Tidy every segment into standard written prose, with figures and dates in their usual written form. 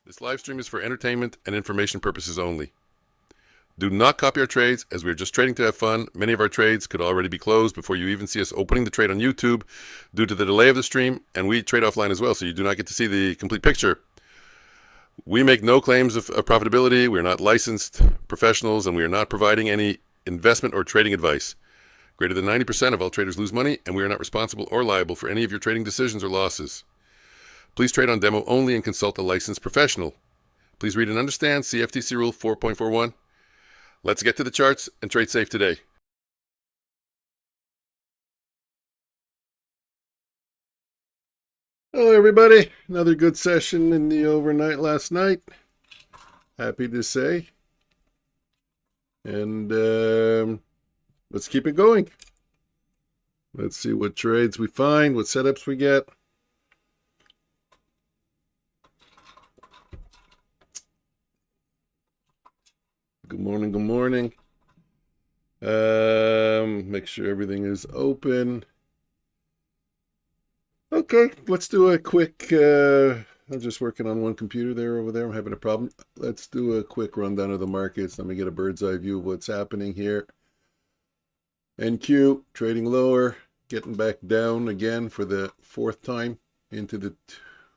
This live stream is for entertainment and information purposes only. Do not copy our trades, as we are just trading to have fun. Many of our trades could already be closed before you even see us opening the trade on YouTube due to the delay of the stream, and we trade offline as well, so you do not get to see the complete picture. We make no claims of profitability. We are not licensed professionals, and we are not providing any investment or trading advice. Greater than 90% of all traders lose money, and we are not responsible or liable for any of your trading decisions or losses. Please trade on demo only and consult a licensed professional. Please read and understand CFTC Rule 4.41. Let's get to the charts and trade safe today. Hello, everybody. Another good session in the overnight last night. Happy to say. And let's keep it going. Let's see what trades we find, what setups we get. Good morning, good morning. Make sure everything is open. Okay, let's do a quick, I'm just working on one computer there over there. I'm having a problem. Let's do a quick rundown of the markets. Let me get a bird's eye view of what's happening here. NQ trading lower, getting back down again for the fourth time into the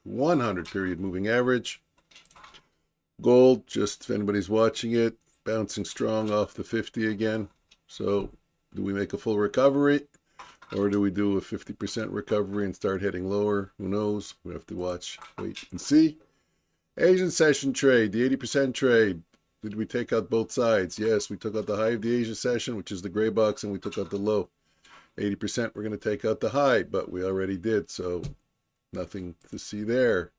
100 period moving average. Gold, just if anybody's watching it, bouncing strong off the 50 again. So do we make a full recovery, or do we do a 50% recovery and start heading lower? Who knows? We have to watch, wait and see. Asian session trade, the 80% trade. Did we take out both sides? Yes, we took out the high of the Asia session, which is the gray box, and we took out the low. 80% we're going to take out the high, but we already did, so nothing to see there.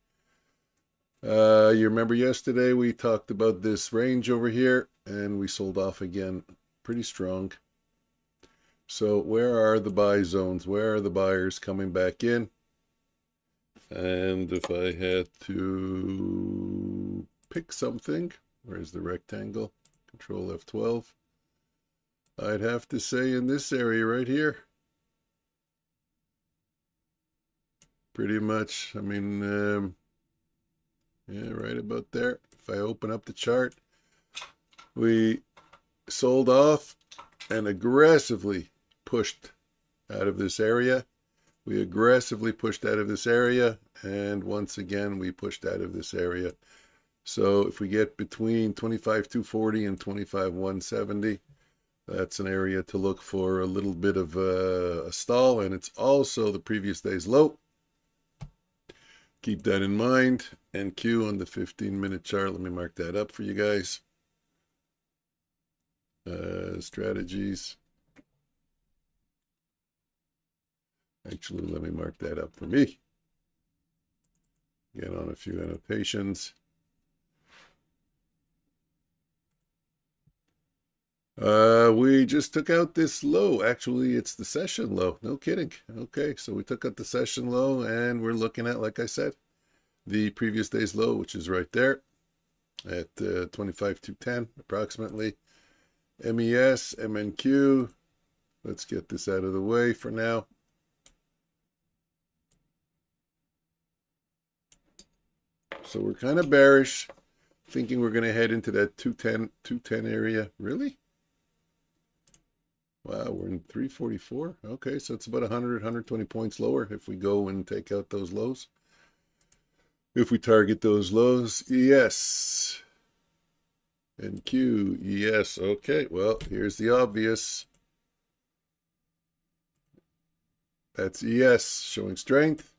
You remember yesterday we talked about this range over here, and we sold off again pretty strong. So where are the buy zones? Where are the buyers coming back in? And if I had to pick something, where's the rectangle? Control F12. I'd have to say in this area right here. Pretty much, I mean, yeah, right about there. If I open up the chart, we sold off and aggressively pushed out of this area. We aggressively pushed out of this area, and once again we pushed out of this area. So if we get between 25,240 and 25,170, that's an area to look for a little bit of a stall, and it's also the previous day's low. Keep that in mind. NQ on the 15-minute chart. Let me mark that up for you guys. Strategies. Actually, let me mark that up for me. Get on a few annotations. We just took out this low. Actually, it's the session low. No kidding. Okay, so we took out the session low, and we're looking at, like I said, the previous day's low, which is right there at 25,210 approximately. MES, MNQ. Let's get this out of the way for now. So we're kind of bearish, thinking we're going to head into that 210 area. Really? Wow, we're in 344. Okay, so it's about 100, 120 points lower if we go and take out those lows. If we target those lows, yes. NQ, yes. Okay, well, here's the obvious. That's ES showing strength.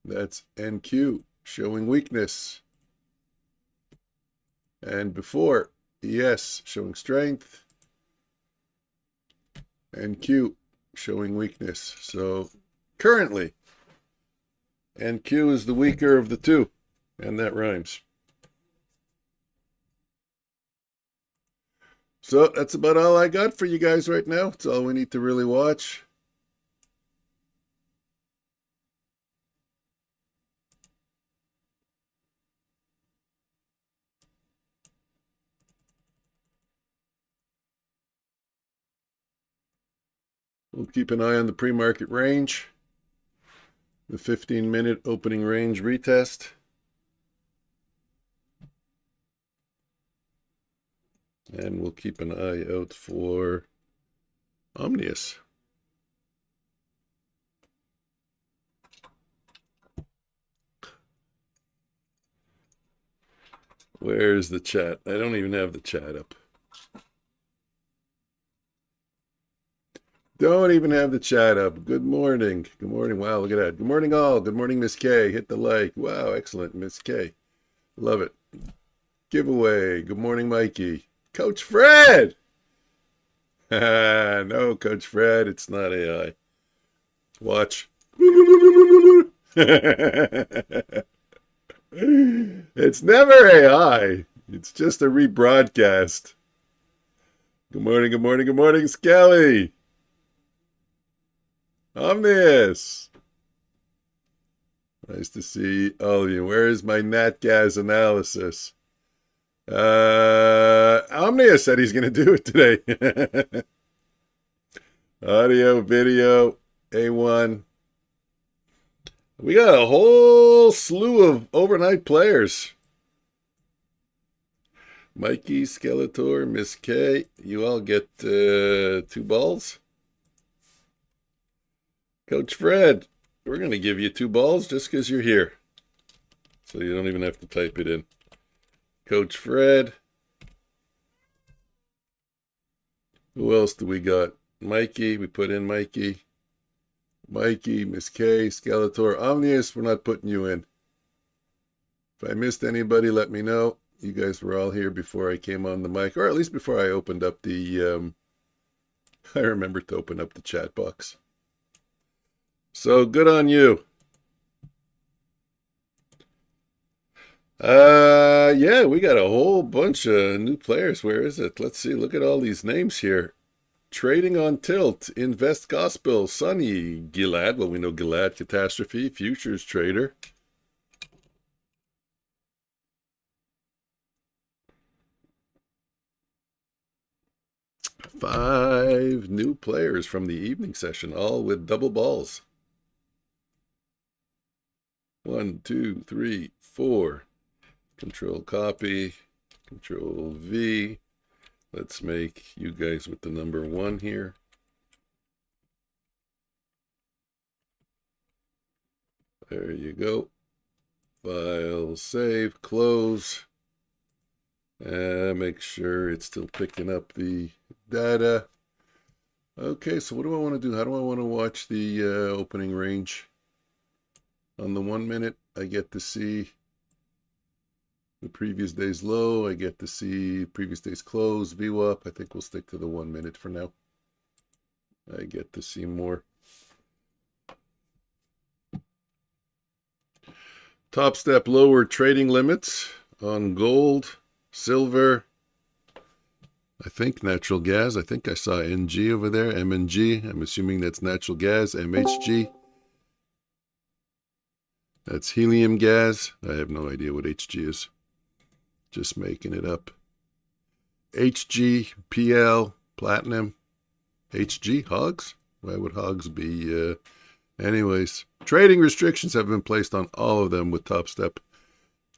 That's NQ showing weakness. And before, ES showing strength. NQ showing weakness. So currently, NQ is the weaker of the two, and that rhymes. So that's about all I got for you guys right now. It's all we need to really watch. We'll keep an eye on the pre-market range, the 15-minute opening range retest. And we'll keep an eye out for Omnius. Where's the chat? I don't even have the chat up. Don't even have the chat up. Good morning. Good morning. Wow, look at that. Good morning, all. Good morning, Miss K. Hit the like. Wow, excellent, Miss K. Love it. Giveaway. Good morning, Mikey. Coach Fred. No, Coach Fred, it's not AI. Watch. It's never AI. It's just a rebroadcast. Good morning, good morning, good morning, Skelly. Omnius. Nice to see all of you. Where is my nat gas analysis? Omnius said he's going to do it today. Audio, video, A1. We got a whole slew of overnight players. Mikey, Skeletor, Miss K, you all get 2 balls. Coach Fred, we're going to give you 2 balls just because you're here. So you don't even have to type it in. Coach Fred. Who else do we got? Mikey, we put in Mikey. Mikey, Miss K, Skeletor, Omnius, we're not putting you in. If I missed anybody, let me know. You guys were all here before I came on the mic, or at least before I opened up the, I remembered to open up the chat box. So good on you. Yeah, we got a whole bunch of new players. Where is it? Let's see. Look at all these names here. Trading on Tilt, Invest Gospel, Sunny, Gilad. Well, we know Gilad, Catastrophe, Futures Trader. Five new players from the evening session, all with double balls. 1, 2, 3, 4. Control copy, Control V. Let's make you guys with the number 1 here. There you go. File, save, close. Make sure it's still picking up the data. Okay, so what do I want to do? How do I want to watch the opening range? On the 1 minute, I get to see the previous day's low. I get to see previous day's close, VWAP. I think we'll stick to the 1 minute for now. I get to see more. Top step lower trading limits on gold, silver, I think natural gas. I think I saw NG over there, MNG. I'm assuming that's natural gas, MHG. That's helium gas. I have no idea what HG is. Just making it up. HG, PL, platinum, HG, hogs? Why would hogs be... Anyways, trading restrictions have been placed on all of them with Top Step.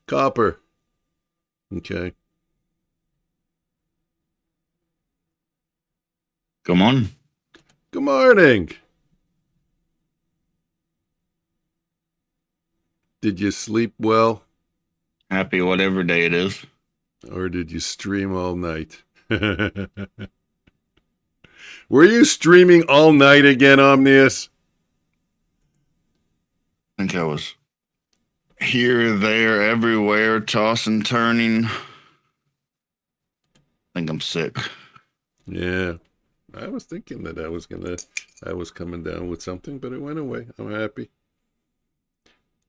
Copper. Okay. Good morning. Good morning. Did you sleep well? Happy whatever day it is. Or did you stream all night? Were you streaming all night again, Omnius? I think I was here, there, everywhere, tossing, turning. I think I'm sick. Yeah. I was thinking that I was coming down with something, but it went away. I'm happy.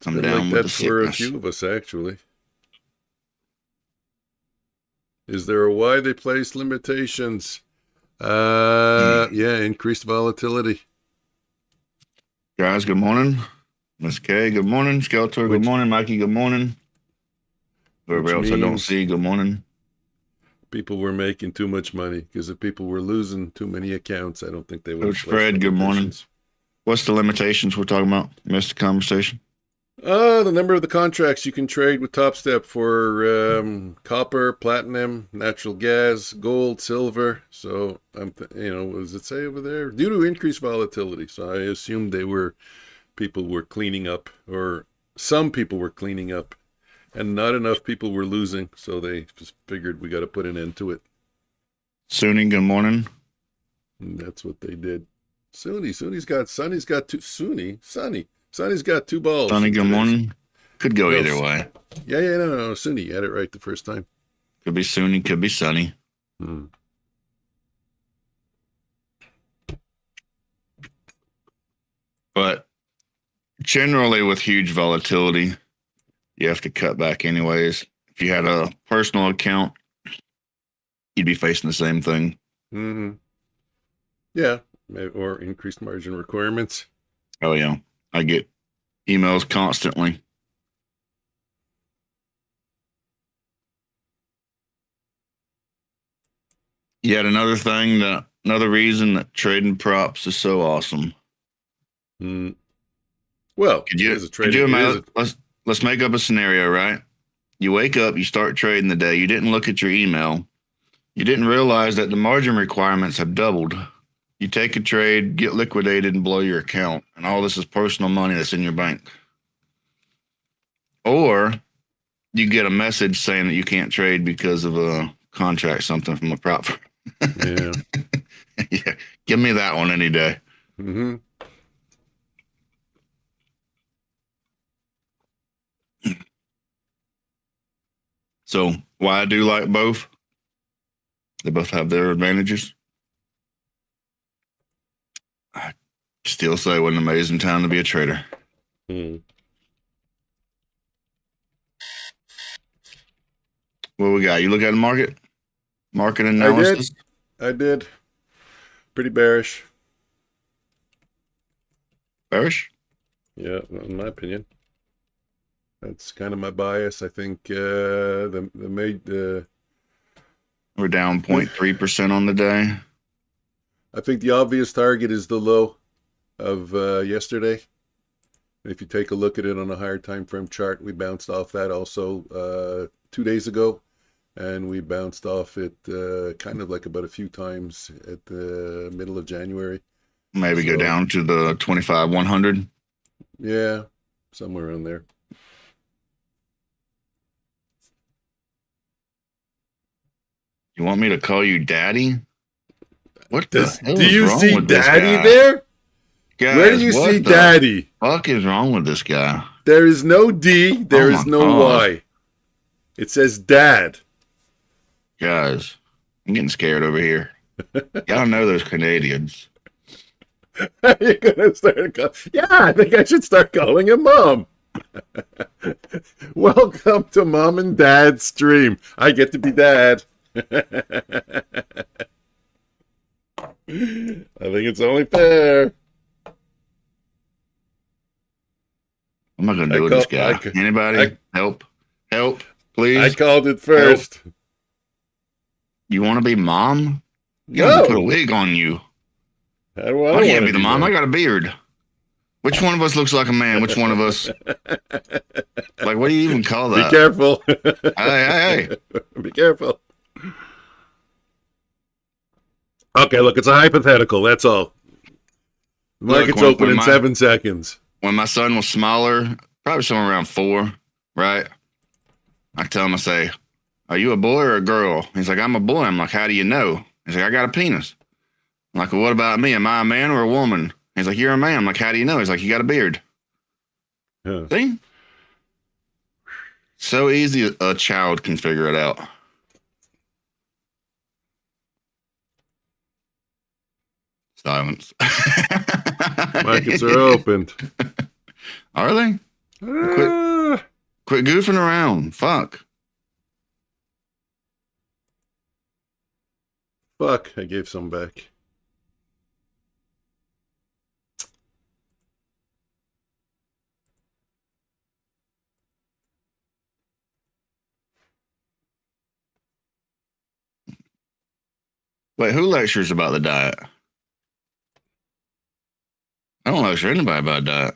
I'm down with the sickness. For a few of us, actually. Is there a why they place limitations? Yeah, increased volatility. Guys, good morning. Miss K, good morning. Skeletor, good morning. Mikey, good morning. Whoever else I don't see, good morning. People were making too much money because if people were losing too many accounts, I don't think they would. Coach Fred, good morning. What's the limitations we're talking about? Missed the conversation. The number of the contracts you can trade with Top Step for copper, platinum, natural gas, gold, silver. So what does it say over there? Due to increased volatility. So I assumed people were cleaning up, or some people were cleaning up, and not enough people were losing. So they just figured we got to put an end to it. Sunni, good morning. And that's what they did. Sonny's got two balls. Sonny, good morning. Could go No, either way. Yeah, no. Sunny had it right the first time. Could be Sunni, could be Sunny. But generally, with huge volatility, you have to cut back anyways. If you had a personal account, you'd be facing the same thing. Mm-hmm. Yeah, or increased margin requirements. Oh, yeah. I get emails constantly. Yet another reason that trading props is so awesome. Well, could you imagine? Let's make up a scenario, right? You wake up, you start trading the day. You didn't look at your email. You didn't realize that the margin requirements have doubled. You take a trade, get liquidated, and blow your account. And all this is personal money that's in your bank. Or you get a message saying that you can't trade because of a contract, something from a prop firm. Yeah. Yeah. Give me that one any day. Mm-hmm. So why I do like both? They both have their advantages. I still say what an amazing time to be a trader. What we got? You look at the market analysis? I did. Pretty bearish. Bearish? Yeah, in my opinion. That's kind of my bias. I think we're down 0.3% on the day. I think the obvious target is the low of yesterday. If you take a look at it on a higher time frame chart, we bounced off that also 2 days ago, and we bounced off it kind of like about a few times at the middle of January. Maybe go down to the 25-100. Yeah, somewhere around there. You want me to call you daddy? What the hell do is you wrong see with this daddy guy? there? Guys, where do you see daddy? Fuck is wrong with this guy? There is no D, there is no Y. It says dad. Guys, I'm getting scared over here. Y'all know those Canadians. You're gonna start yeah, I think I should start calling him mom. Welcome to Mom and Dad's stream. I get to be dad. I think it's only fair. I'm not gonna do this guy. Anybody? Help, please. I called it first. Help. You want to be mom? You gotta put a wig on you. I can't be the mom. I got a beard. Which one of us looks like a man? Which one of us? Like, what do you even call that? Be careful. Hey. Be careful. Okay, look, it's a hypothetical. That's all. The market's open in 7 seconds. When my son was smaller, probably somewhere around 4, right? I tell him, I say, "Are you a boy or a girl?" He's like, "I'm a boy." I'm like, "How do you know?" He's like, "I got a penis." I'm like, "Well, what about me? Am I a man or a woman?" He's like, "You're a man." I'm like, "How do you know?" He's like, "You got a beard." Huh. See? So easy a child can figure it out. Silence. Markets are opened. Are they? Quit goofing around. Fuck. I gave some back. Wait, who lectures about the diet? I don't lecture anybody about diet.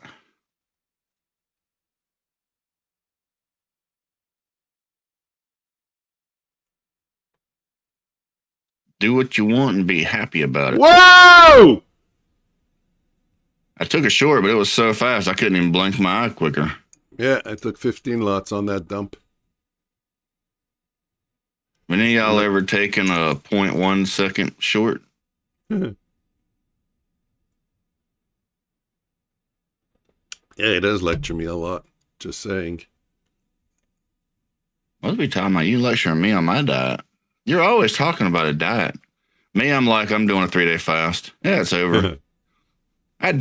Do what you want and be happy about it. Whoa! I took a short, but it was so fast I couldn't even blink my eye quicker. Yeah, I took 15 lots on that dump. Have any of y'all ever taken a 0.1 second short? Yeah, it does lecture me a lot. Just saying. What be talking about? You lecturing me on my diet. You're always talking about a diet. Me, I'm like, I'm doing a 3-day fast. Yeah, it's over. I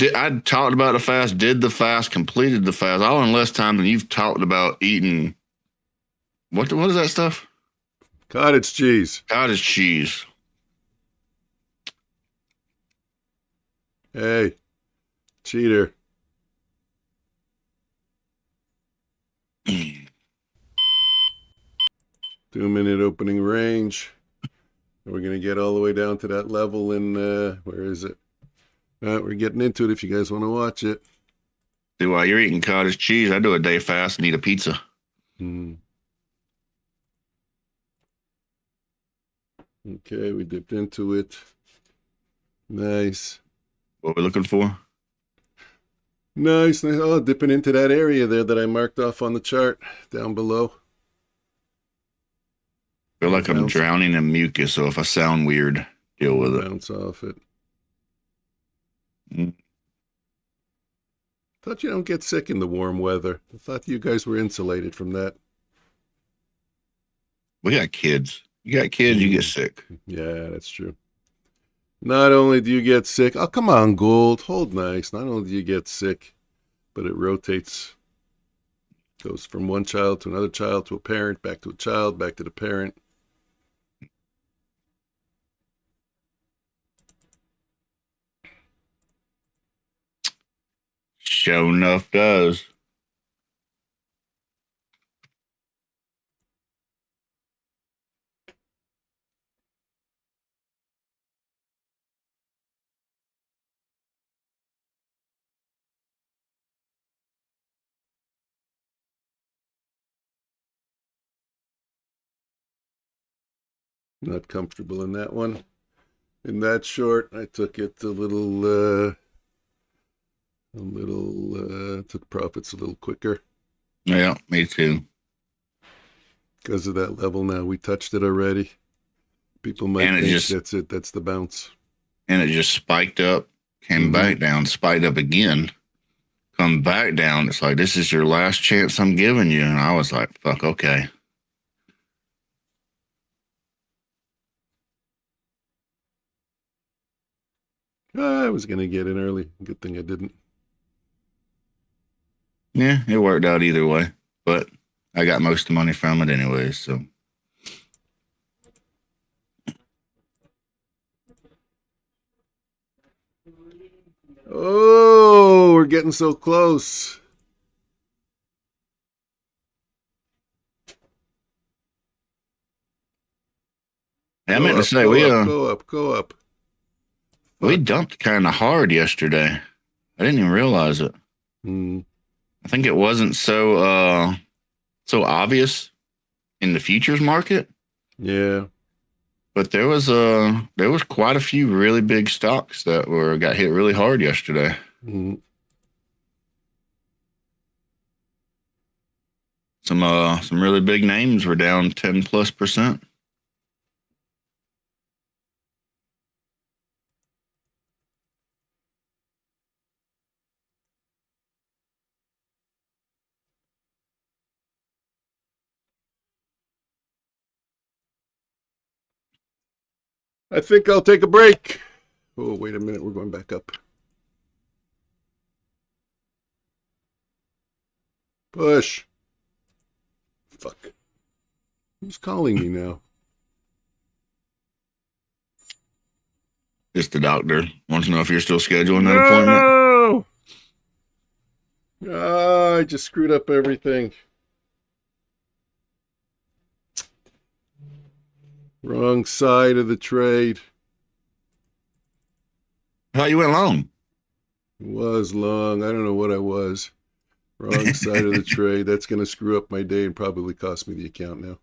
talked about the fast, did the fast, completed the fast, all in less time than you've talked about eating. What is that stuff? Cottage cheese. Cottage cheese. Hey, cheater. 2-minute opening range. We're going to get all the way down to that level in, where is it? We're getting into it if you guys want to watch it. See, while you're eating cottage cheese, I do a day fast and eat a pizza. Okay, we dipped into it. Nice. What we're looking for? Nice. Oh, dipping into that area there that I marked off on the chart down below. I feel like I'm drowning in mucus, so if I sound weird, deal with it. Bounce off it. Thought you don't get sick in the warm weather. I thought you guys were insulated from that. We got kids. You got kids, you get sick. Yeah, that's true. Not only do you get sick, oh, come on, Gold, hold nice. Not only do you get sick, but it rotates. Goes from one child to another child to a parent, back to a child, back to the parent. Sure enough does. Not comfortable in that one. In that short, I took it took profits a little quicker. Yeah, me too. Because of that level now. We touched it already. People might think that's it. That's the bounce. And it just spiked up, came back down, spiked up again, come back down. It's like, this is your last chance I'm giving you. And I was like, fuck, okay. I was going to get in early. Good thing I didn't. Yeah, it worked out either way. But I got most of the money from it anyway, so. Oh, we're getting so close. Yeah, I meant to say, go up. We dumped kind of hard yesterday. I didn't even realize it. I think it wasn't so obvious in the futures market. Yeah. But there was quite a few really big stocks that got hit really hard yesterday. Some really big names were down 10+%. I think I'll take a break. Oh, wait a minute. We're going back up. Push. Fuck. Who's calling me now? Just the doctor. Wants to know if you're still scheduling that appointment. Oh, I just screwed up everything. Wrong side of the trade. How you went long? It was long. I don't know what I was. Wrong side of the trade. That's going to screw up my day and probably cost me the account now.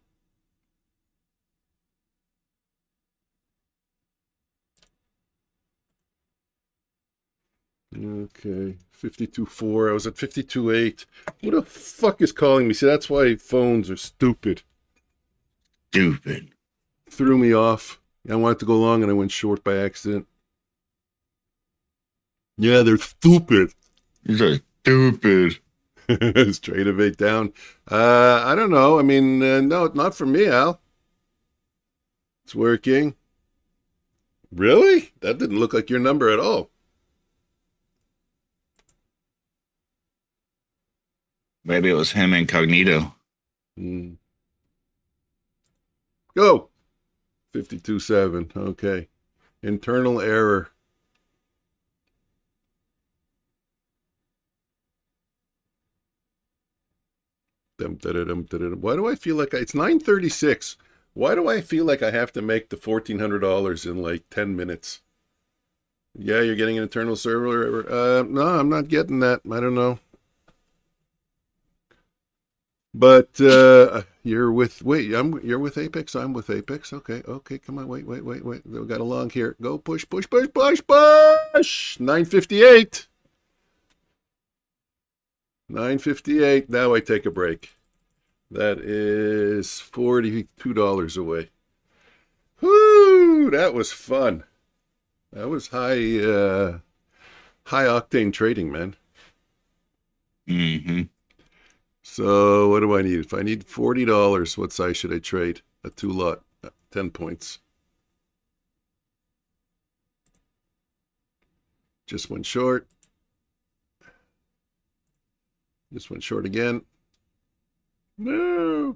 Okay, 52.4. I was at 52.8. Who the fuck is calling me? See, that's why phones are stupid. Stupid. Threw me off. I wanted to go long and I went short by accident. Yeah, they're stupid. These are stupid. Straight of 8 down. I don't know. I mean, no, not for me, Al. It's working. Really? That didn't look like your number at all. Maybe it was him incognito. Go. 52.7. Okay. Internal error. Why do I feel like it's 9:36? Why do I feel like I have to make the $1,400 in like 10 minutes? Yeah, you're getting an internal server. No, I'm not getting that. I don't know. But you're with you're with Apex. I'm with Apex. Okay, come on, wait. We got a long here. Go push. 9:58. 9:58. Now I take a break. That is $42 away. Whoo! That was fun. That was high octane trading, man. Mm-hmm. So what do I need? If I need $40, what size should I trade? A 2-lot, 10 points. Just went short. Just went short again. No.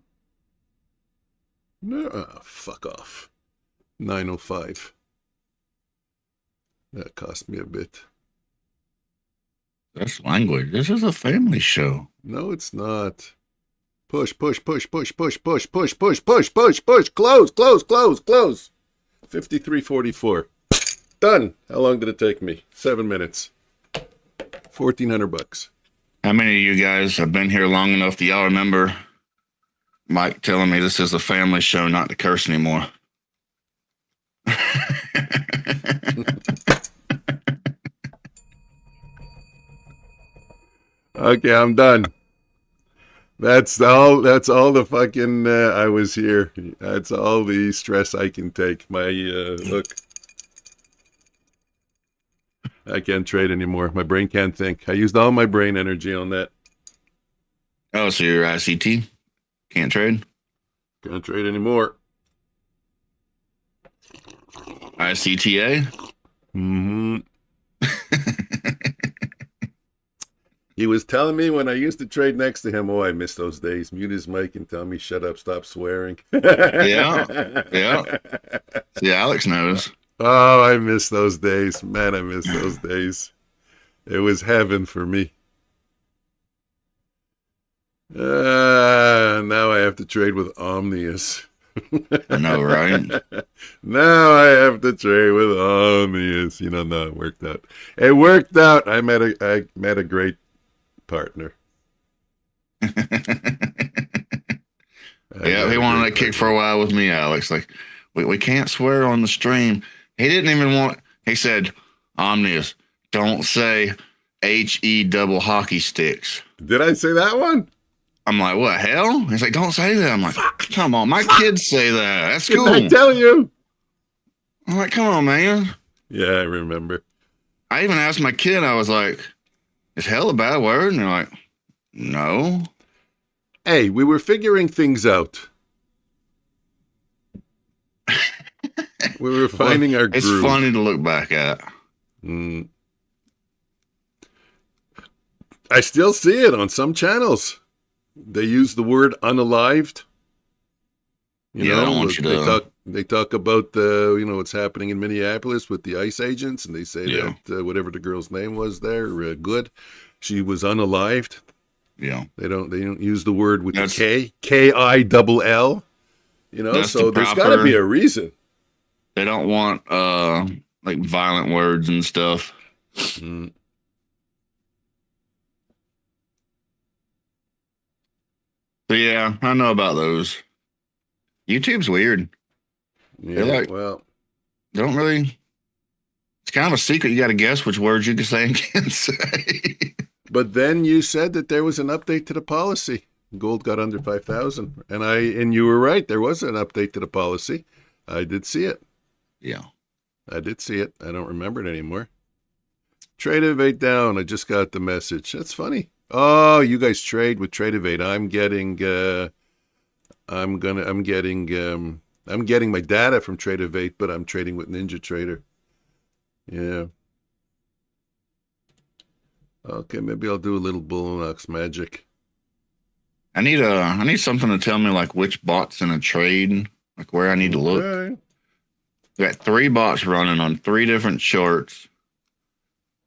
Oh, fuck off. 905. That cost me a bit. That's language. This is a family show. No, it's not. Push. Close. 53.44. Done. How long did it take me? 7 minutes. $1,400. How many of you guys have been here long enough that y'all remember Mike telling me this is a family show, not to curse anymore? Okay, I'm done. That's all the fucking I was here. That's all the stress I can take. My look. I can't trade anymore. My brain can't think. I used all my brain energy on that. Oh, so you're ICT? Can't trade? Can't trade anymore. ICTA? Mm-hmm. He was telling me when I used to trade next to him, oh, I miss those days. Mute his mic and tell me, shut up, stop swearing. Yeah. See, Alex knows. Oh, I miss those days. Man, I miss those days. It was heaven for me. Now I have to trade with Omnius. I know, right? Now I have to trade with Omnius. No, it worked out. It worked out. I met a great partner. Yeah, he wanted to kick for a while with me, Alex. Like, we can't swear on the stream. He didn't even want. He said, "Omnius, don't say HE double hockey sticks." Did I say that one? I'm like, what hell? He's like, don't say that. I'm like, come on, my kids say that. That's cool. Didn't I tell you? I'm like, come on, man. Yeah, I remember. I even asked my kid, I was like, is hell a bad word? And they're like, no. Hey, we were figuring things out. We were finding our groove. It's funny to look back at. I still see it on some channels. They use the word unalived. They don't want you to. They talk about what's happening in Minneapolis with the ICE agents, and they say that whatever the girl's name was there, Good, she was unalived. Yeah, they don't use the word with the Kill. So there's got to be a reason. They don't want like violent words and stuff. Mm. So yeah, I know about those. YouTube's weird. Yeah, they don't really It's kind of a secret. You got to guess which words you can say and can't say. But then you said that there was an update to the policy. Gold got under 5,000, and you were right. There was an update to the policy. I did see it. Yeah, I did see it. I don't remember it anymore. Trade Evade down. I just got the message. That's funny. Oh, you guys trade with Trade Evade. I'm getting my data from Trade Evade, but I'm trading with Ninja Trader. Yeah. Okay, maybe I'll do a little Bullnox magic. I need something to tell me like which bot's in a trade, like where I need to look. Right. We got 3 bots running on 3 different charts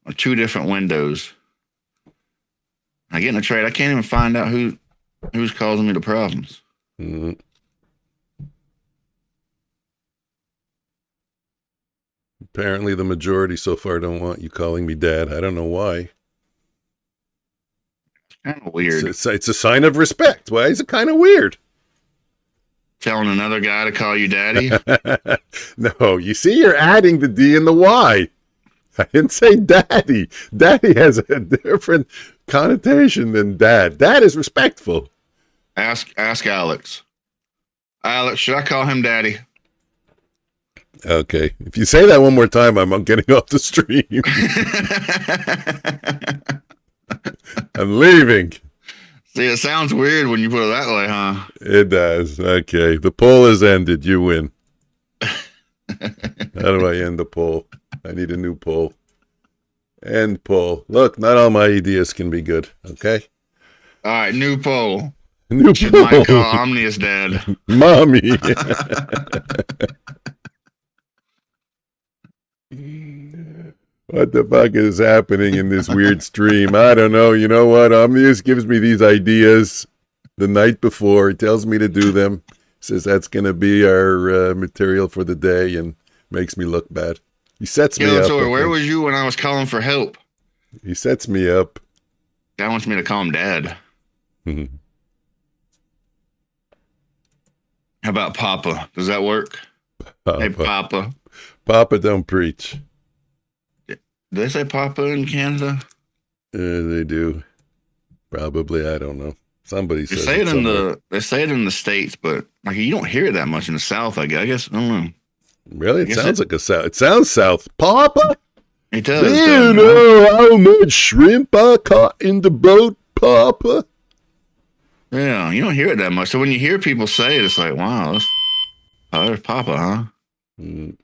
on 2 different windows. I get in a trade, I can't even find out who's causing me the problems. Mm-hmm. Apparently the majority so far don't want you calling me dad. I don't know why. Kind of weird. It's a sign of respect. Why is it kind of weird? Telling another guy to call you daddy? No, you see, you're adding the D and the Y. I didn't say daddy. Daddy has a different connotation than dad. Dad is respectful. Ask Alex. Alex, should I call him daddy? Okay. If you say that one more time, I'm getting off the stream. I'm leaving. See, it sounds weird when you put it that way, huh? It does. Okay. The poll has ended. You win. How do I end the poll? I need a new poll. End poll. Look, not all my ideas can be good. Okay? All right, new poll. New Should poll. Mike call Omnius dad? Mommy. What the fuck is happening in this weird stream? I don't know. You know what? Omnius gives me these ideas the night before. He tells me to do them. Says that's going to be our material for the day and makes me look bad. He sets me up. Where was you when I was calling for help? He sets me up. Guy wants me to call him dad. How about Papa? Does that work? Papa. Hey, Papa. Papa don't preach. Do they say Papa in Canada? They do. Probably. I don't know. Somebody says They say it in the States, but like you don't hear it that much in the South, I guess. I don't know. Really? It sounds like a South. It sounds South. Papa? It does. Do you know how much shrimp I caught in the boat, Papa? Yeah, you don't hear it that much. So when you hear people say it, it's like, wow, there's Papa, huh? Mm.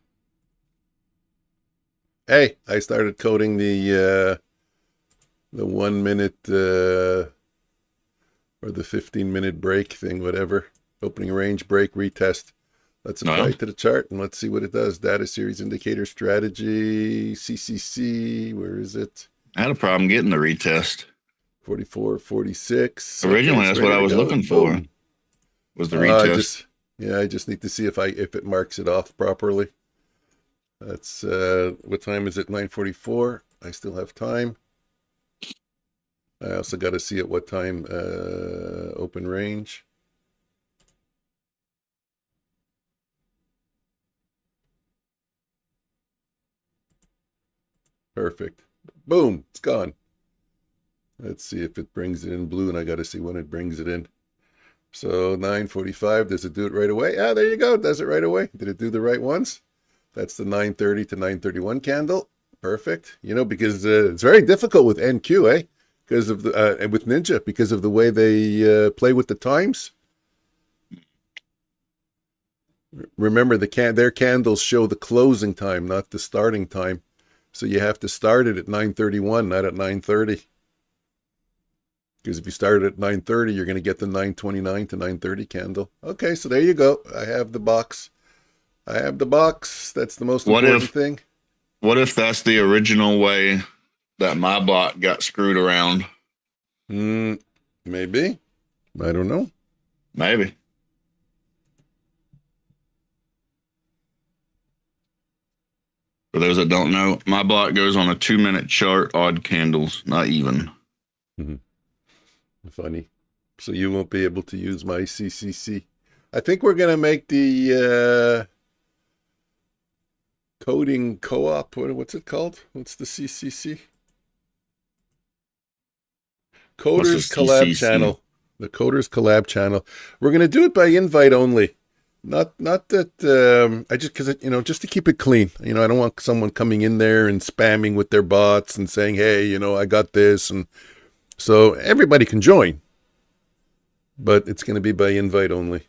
Hey, I started coding the 1 minute or the 15-minute break thing, whatever. Opening range break retest. Let's apply it to the chart and let's see what it does. Data series indicator strategy, CCC, where is it? I had a problem getting the retest. 44, 46. Originally, that's what I was looking for. Was the retest. I just need to see if it marks it off properly. That's what time is it? 9:44. I still have time. I also got to see at what time open range. Perfect. Boom, it's gone. Let's see if it brings it in blue, and I got to see when it brings it in. So 9:45, does it do it right away? Ah, there you go, it does it right away. Did it do the right ones? That's the 9:30 to 9:31 candle. Perfect. You know, because it's very difficult with NQ, eh? Because of the and with Ninja, because of the way they play with the times. Remember, their candles show the closing time, not the starting time. So you have to start it at 9:31, not at 9:30. Because if you start it at 9:30, you're going to get the 9:29 to 9:30 candle. Okay, so there you go. I have the box. That's the most important thing. What if that's the original way that my bot got screwed around? Maybe. I don't know. Maybe. For those that don't know, my bot goes on a 2-minute chart, odd candles, not even. Funny. So you won't be able to use my CCC. I think we're going to make the Coding Co-op. What's it called? What's the CCC? What's the Coders Collab CCC? Channel. The Coders Collab Channel. We're going to do it by invite only. Not that I just because just to keep it clean. I don't want someone coming in there and spamming with their bots and saying, "Hey, I got this," and so everybody can join, but it's going to be by invite only.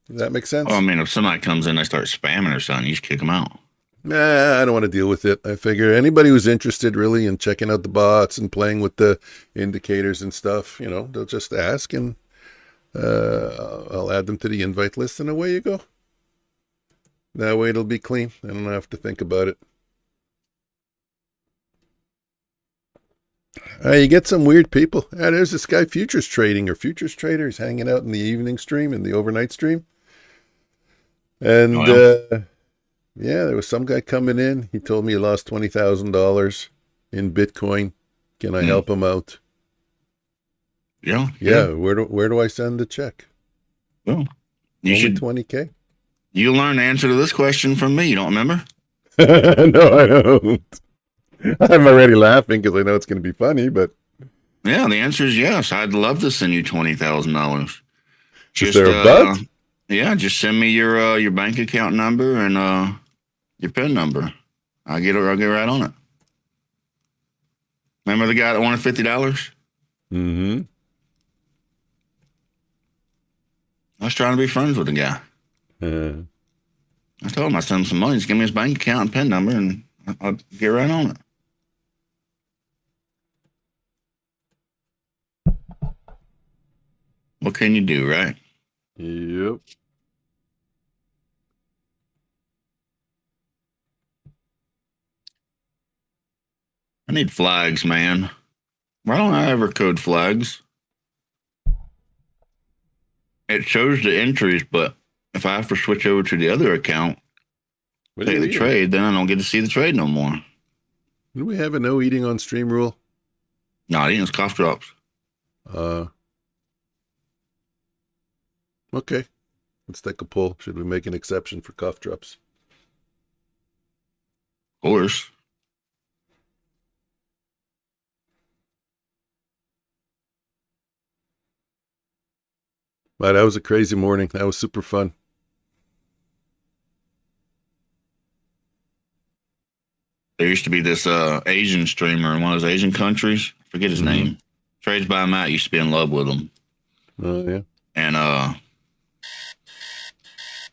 Does that make Oh, I sense? mean, if somebody comes in, they start spamming or something, you just kick them out. Nah, I don't want to deal with it. I figure anybody who's interested really in checking out the bots and playing with the indicators and stuff, they'll just ask and I'll add them to the invite list and away you go. That way it'll be clean. I don't have to think about it. You get some weird people. There's this guy futures trading or futures trader. He's hanging out in the evening stream and the overnight stream. Oh, And yeah. yeah, there was some guy coming in. He told me he lost $20,000 in Bitcoin. Can I help him out? Yeah. Yeah. Where do I send the check? Well, you Only should. 20K? You learn the answer to this question from me. You don't remember? No, I don't. I'm already laughing because I know it's going to be funny, but Yeah, the answer is yes. I'd love to send you $20,000. is Just there a but? yeah, just send me your bank account number and your PIN number. I'll get right on it. Remember the guy that wanted $50? Mm-hmm. I was trying to be friends with the guy. I told him I send him some money. Just give me his bank account and PIN number, and I'll get right on it. What can you do, right? Yep. I need flags, man. Why don't I ever code flags? It shows the entries, but if I have to switch over to the other account, What are take you the eating? trade, then I don't get to see the trade no more. Do we have a no eating on stream rule? No, I think it's cough drops. Uh, okay. Let's take a poll. Should we make an exception for cough drops? Of course. But that was a crazy morning. That was super fun. There used to be this Asian streamer in one of those Asian countries. I forget his name. Trades by Matt used to be in love with him. Oh, yeah. And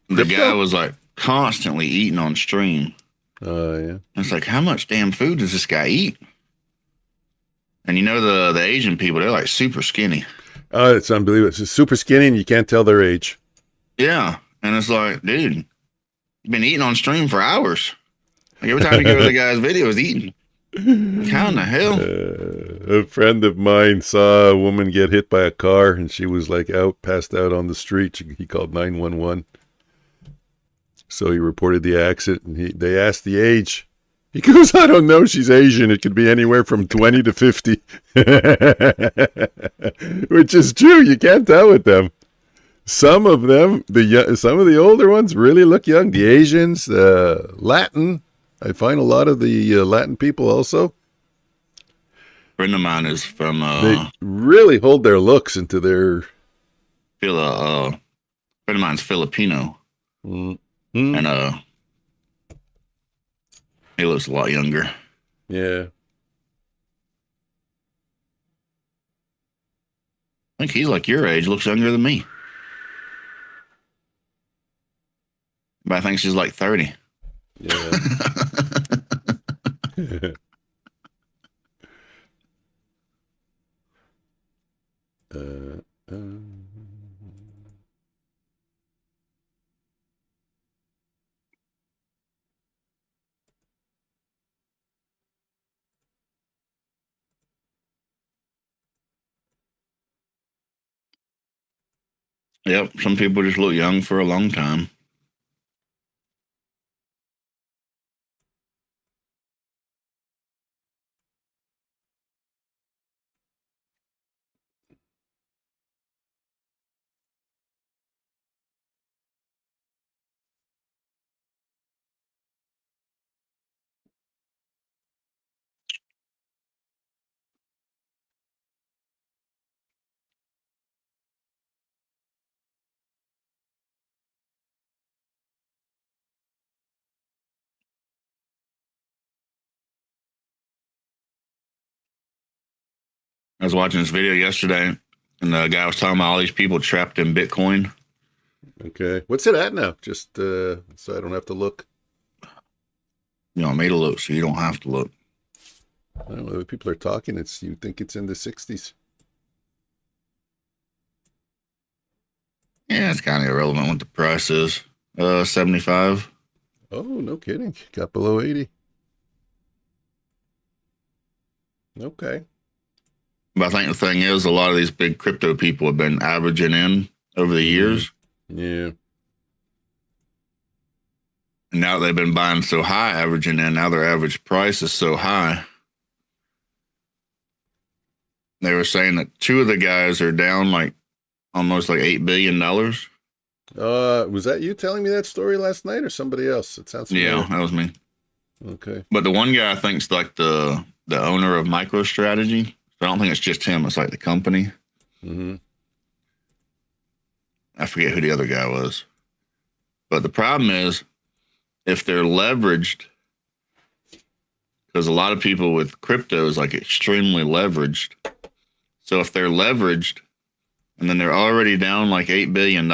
the guy Crypto? was like constantly eating on stream. Oh, yeah. It's like, how much damn food does this guy eat? And the Asian people, they're like super skinny. Oh, it's unbelievable. It's super skinny and you can't tell their age. Yeah. And it's like, dude, you've been eating on stream for hours. Like every time you go to the guy's video, he's eating. How in the hell? A friend of mine saw a woman get hit by a car and she was like passed out on the street. He called 911. So he reported the accident and they asked the age. He goes, I don't know. She's Asian. It could be anywhere from 20 to 50. Which is true. You can't tell with them. Some of them, some of the older ones really look young. The Asians, Latin. I find a lot of the Latin people also. A friend of mine is from They really hold their looks into their. friend of mine's Filipino. Mm-hmm. And he looks a lot younger. Yeah. I think he's like your age, looks younger than me. But I think she's like 30. Yeah. uh, Yep, some people just look young for a long time. I was watching this video yesterday, and the guy was talking about all these people trapped in Bitcoin. Okay. What's it at now? Just so I don't have to look. I made a look so you don't have to look. I don't know. If people are talking, you think it's in the 60s. Yeah, it's kind of irrelevant what the price is. 75. Oh, no kidding. Got below 80. Okay. But I think the thing is, a lot of these big crypto people have been averaging in over the years. Yeah. And now they've been buying so high, averaging in. Now their average price is so high. They were saying that two of the guys are down almost $8 billion. Was that you telling me that story last night or somebody else? It sounds familiar. Yeah, that was me. Okay. But the one guy I think is like the owner of MicroStrategy. So I don't think it's just him. It's like the company. Mm-hmm. I forget who the other guy was. But the problem is, if they're leveraged, because a lot of people with crypto is like extremely leveraged. So if they're leveraged and then they're already down like $8 billion,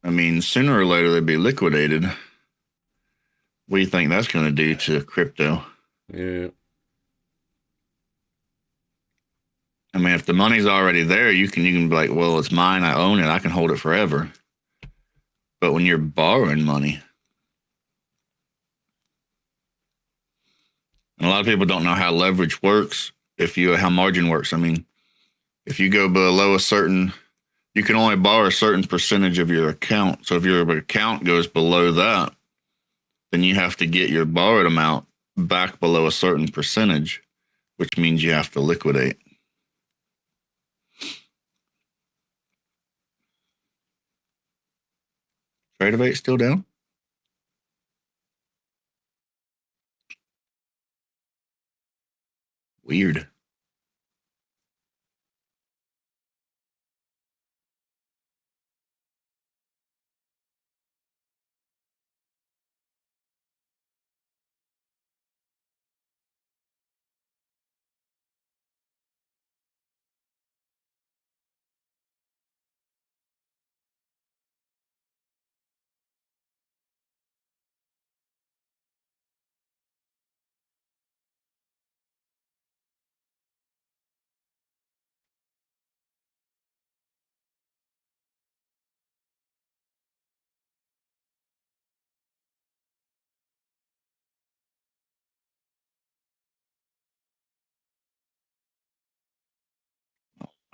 I mean, sooner or later they'd be liquidated. What do you think that's going to do to crypto? Yeah. I mean, if the money's already there, you can be like, well, it's mine. I own it. I can hold it forever. But when you're borrowing money, and a lot of people don't know how leverage works, how margin works. I mean, if you go below a certain, you can only borrow a certain percentage of your account. So if your account goes below that, then you have to get your borrowed amount back below a certain percentage, which means you have to liquidate. Trade still down? Weird.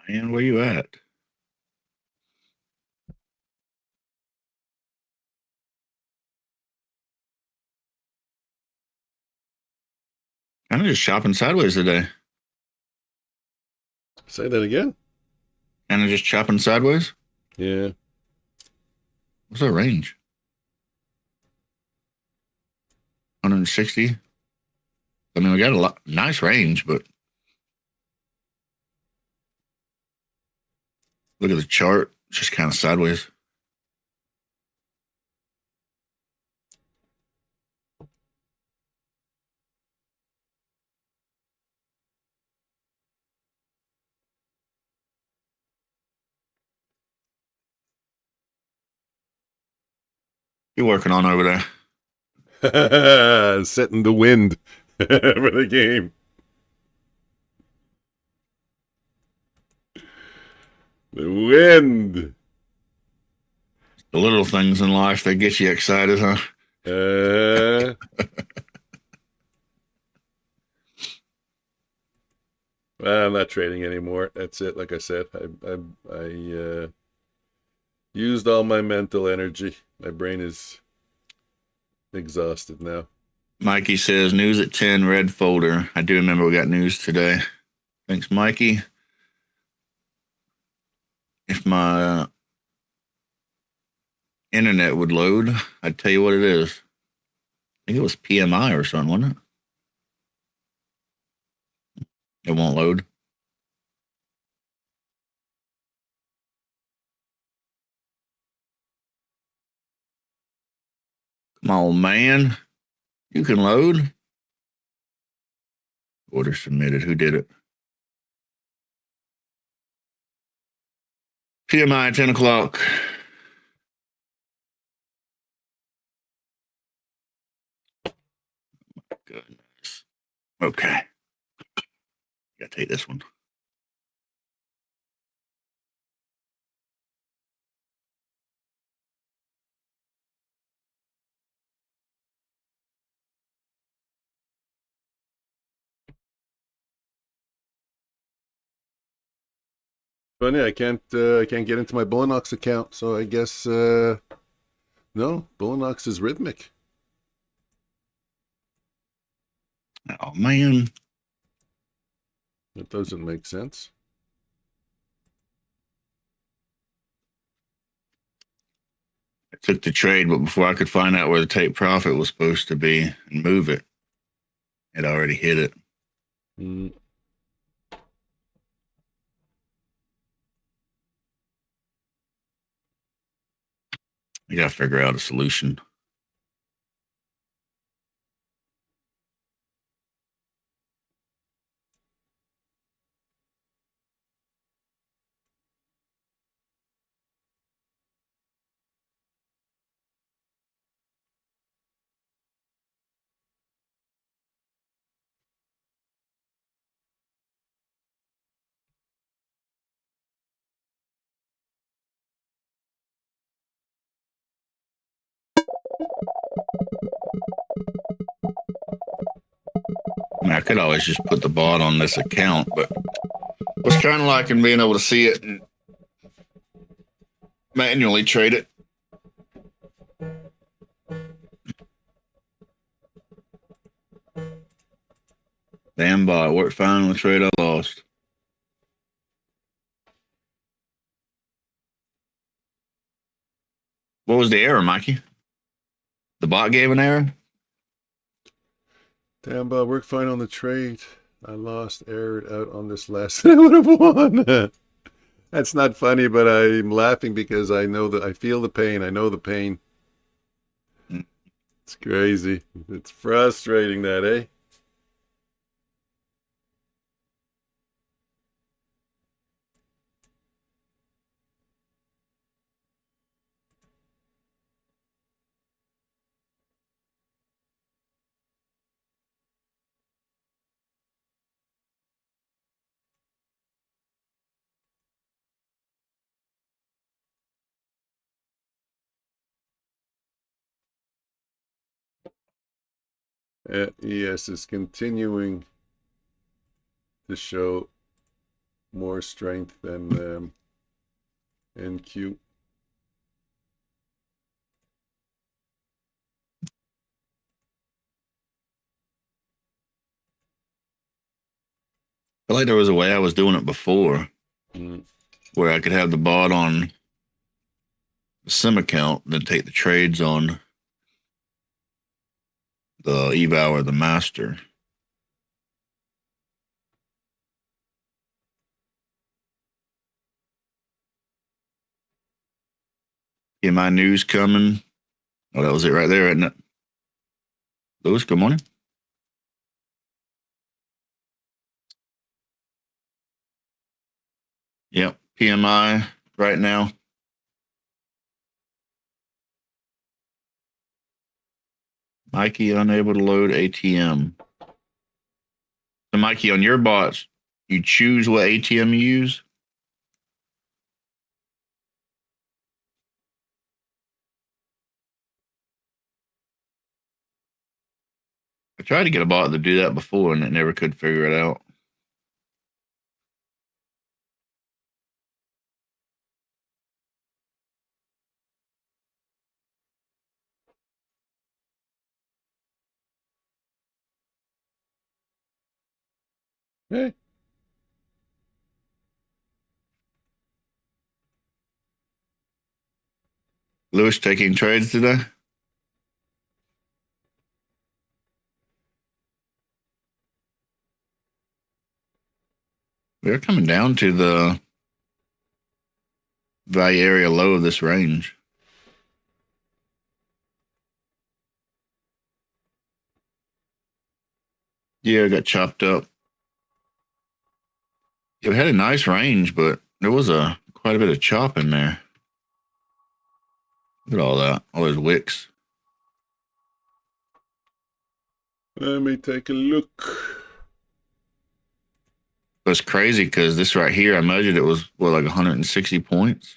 Man, where you at? Kind of just shopping sideways today. Say that again? Kind of just chopping sideways? Yeah. What's that range? 160? I mean, we got a nice range, but look at the chart. It's just kind of sideways. You're working on over there. Setting the wind for the game. The wind. The little things in life that get you excited, huh? I'm not trading anymore. That's it. Like I said, I used all my mental energy. My brain is exhausted now. Mikey says, news at 10, red folder. I do remember we got news today. Thanks, Mikey. If my internet would load, I'd tell you what it is. I think it was PMI or something, wasn't it? It won't load. Come on, man. You can load. Order submitted. Who did it? PMI 10 o'clock. Goodness. Okay. Gotta take this one. Funny, I can't get into my Bullinox account, so I guess no, Bullinox is rhythmic. Oh man. That doesn't make sense. I took the trade, but before I could find out where the take profit was supposed to be and move it, it already hit it. Mm. I gotta figure out a solution. I mean, I could always just put the bot on this account, but what's kind of like in being able to see it and manually trade it. Damn bot, worked fine on the trade I lost. What was the error, Mikey? The bot gave an error? Damn, Bob, worked fine on the trade. I lost, errored out on this last. I would have won. That's not funny, but I'm laughing because I know that I feel the pain. I know the pain. It's crazy. It's frustrating that, eh? ES is continuing to show more strength than NQ. I feel like there was a way I was doing it before where I could have the bot on the sim account, then take the trades on the eval or the master. Get my news coming. Oh, that was it right there, isn't it? Lewis, good morning. Yep, PMI right now. Mikey unable to load ATM. So Mikey, on your bots, you choose what ATM you use? I tried to get a bot to do that before and it never could figure it out. Hey. Lewis taking trades today? We're coming down to the value area low of this range. Yeah, I got chopped up. It had a nice range, but there was quite a bit of chop in there. Look at all that, all those wicks. Let me take a look. It's crazy because this right here, I measured it was like 160 points.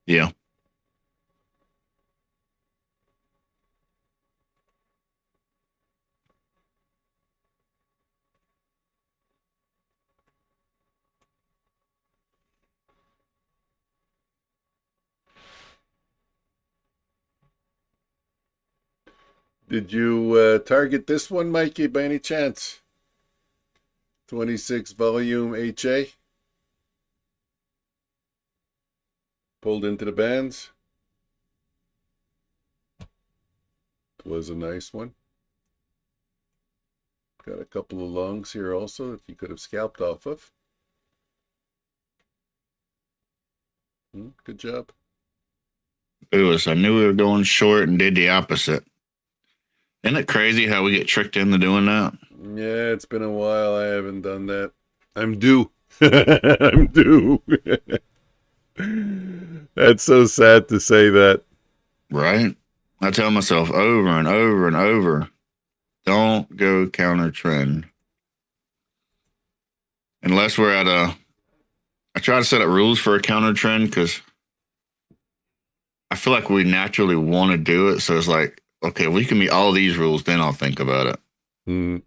Yeah. Did you target this one, Mikey, by any chance? 26 volume HA? Pulled into the bands. It was a nice one. Got a couple of longs here also that you could have scalped off of. Good job. I knew we were going short and did the opposite. Isn't it crazy how we get tricked into doing that? Yeah, it's been a while. I haven't done that. I'm due. I'm due. That's so sad to say that. Right? I tell myself over and over and over, don't go counter trend. Unless we're at I try to set up rules for a counter trend because I feel like we naturally want to do it. So it's like, okay, if we can meet all these rules, then I'll think about it.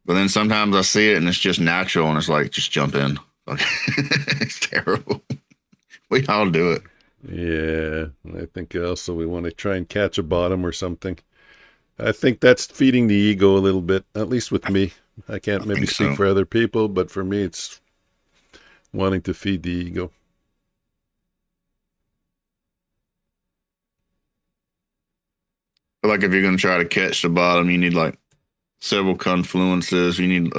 But then sometimes I see it and it's just natural and it's like, just jump in. It's terrible. We all do it. Yeah, I think also we want to try and catch a bottom or something. I think that's feeding the ego a little bit, at least with me. I can't maybe speak for other people, but for me, it's wanting to feed the ego. But like if you're going to try to catch the bottom, you need like several confluences. You need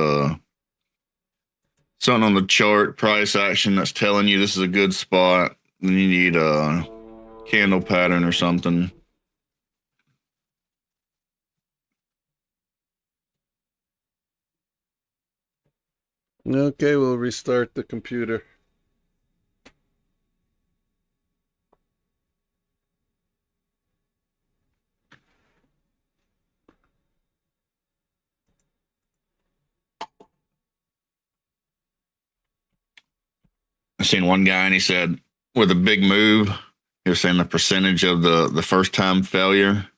something on the chart, price action that's telling you this is a good spot. And you need a candle pattern or something. Okay, we'll restart the computer. I seen one guy and he said with a big move, he was saying the percentage of the first time failure.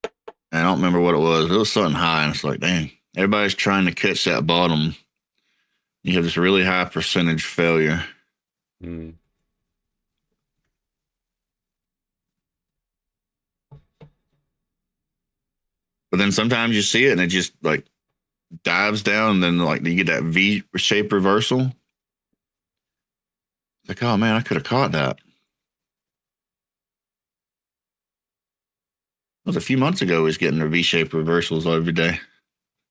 And I don't remember what it was. It was something high. And it's like, dang, everybody's trying to catch that bottom. You have this really high percentage failure. But then sometimes you see it and it just like dives down and then like you get that V shape reversal. Like, oh man, I could have caught that. It was a few months ago. We was getting the V-shaped reversals every day.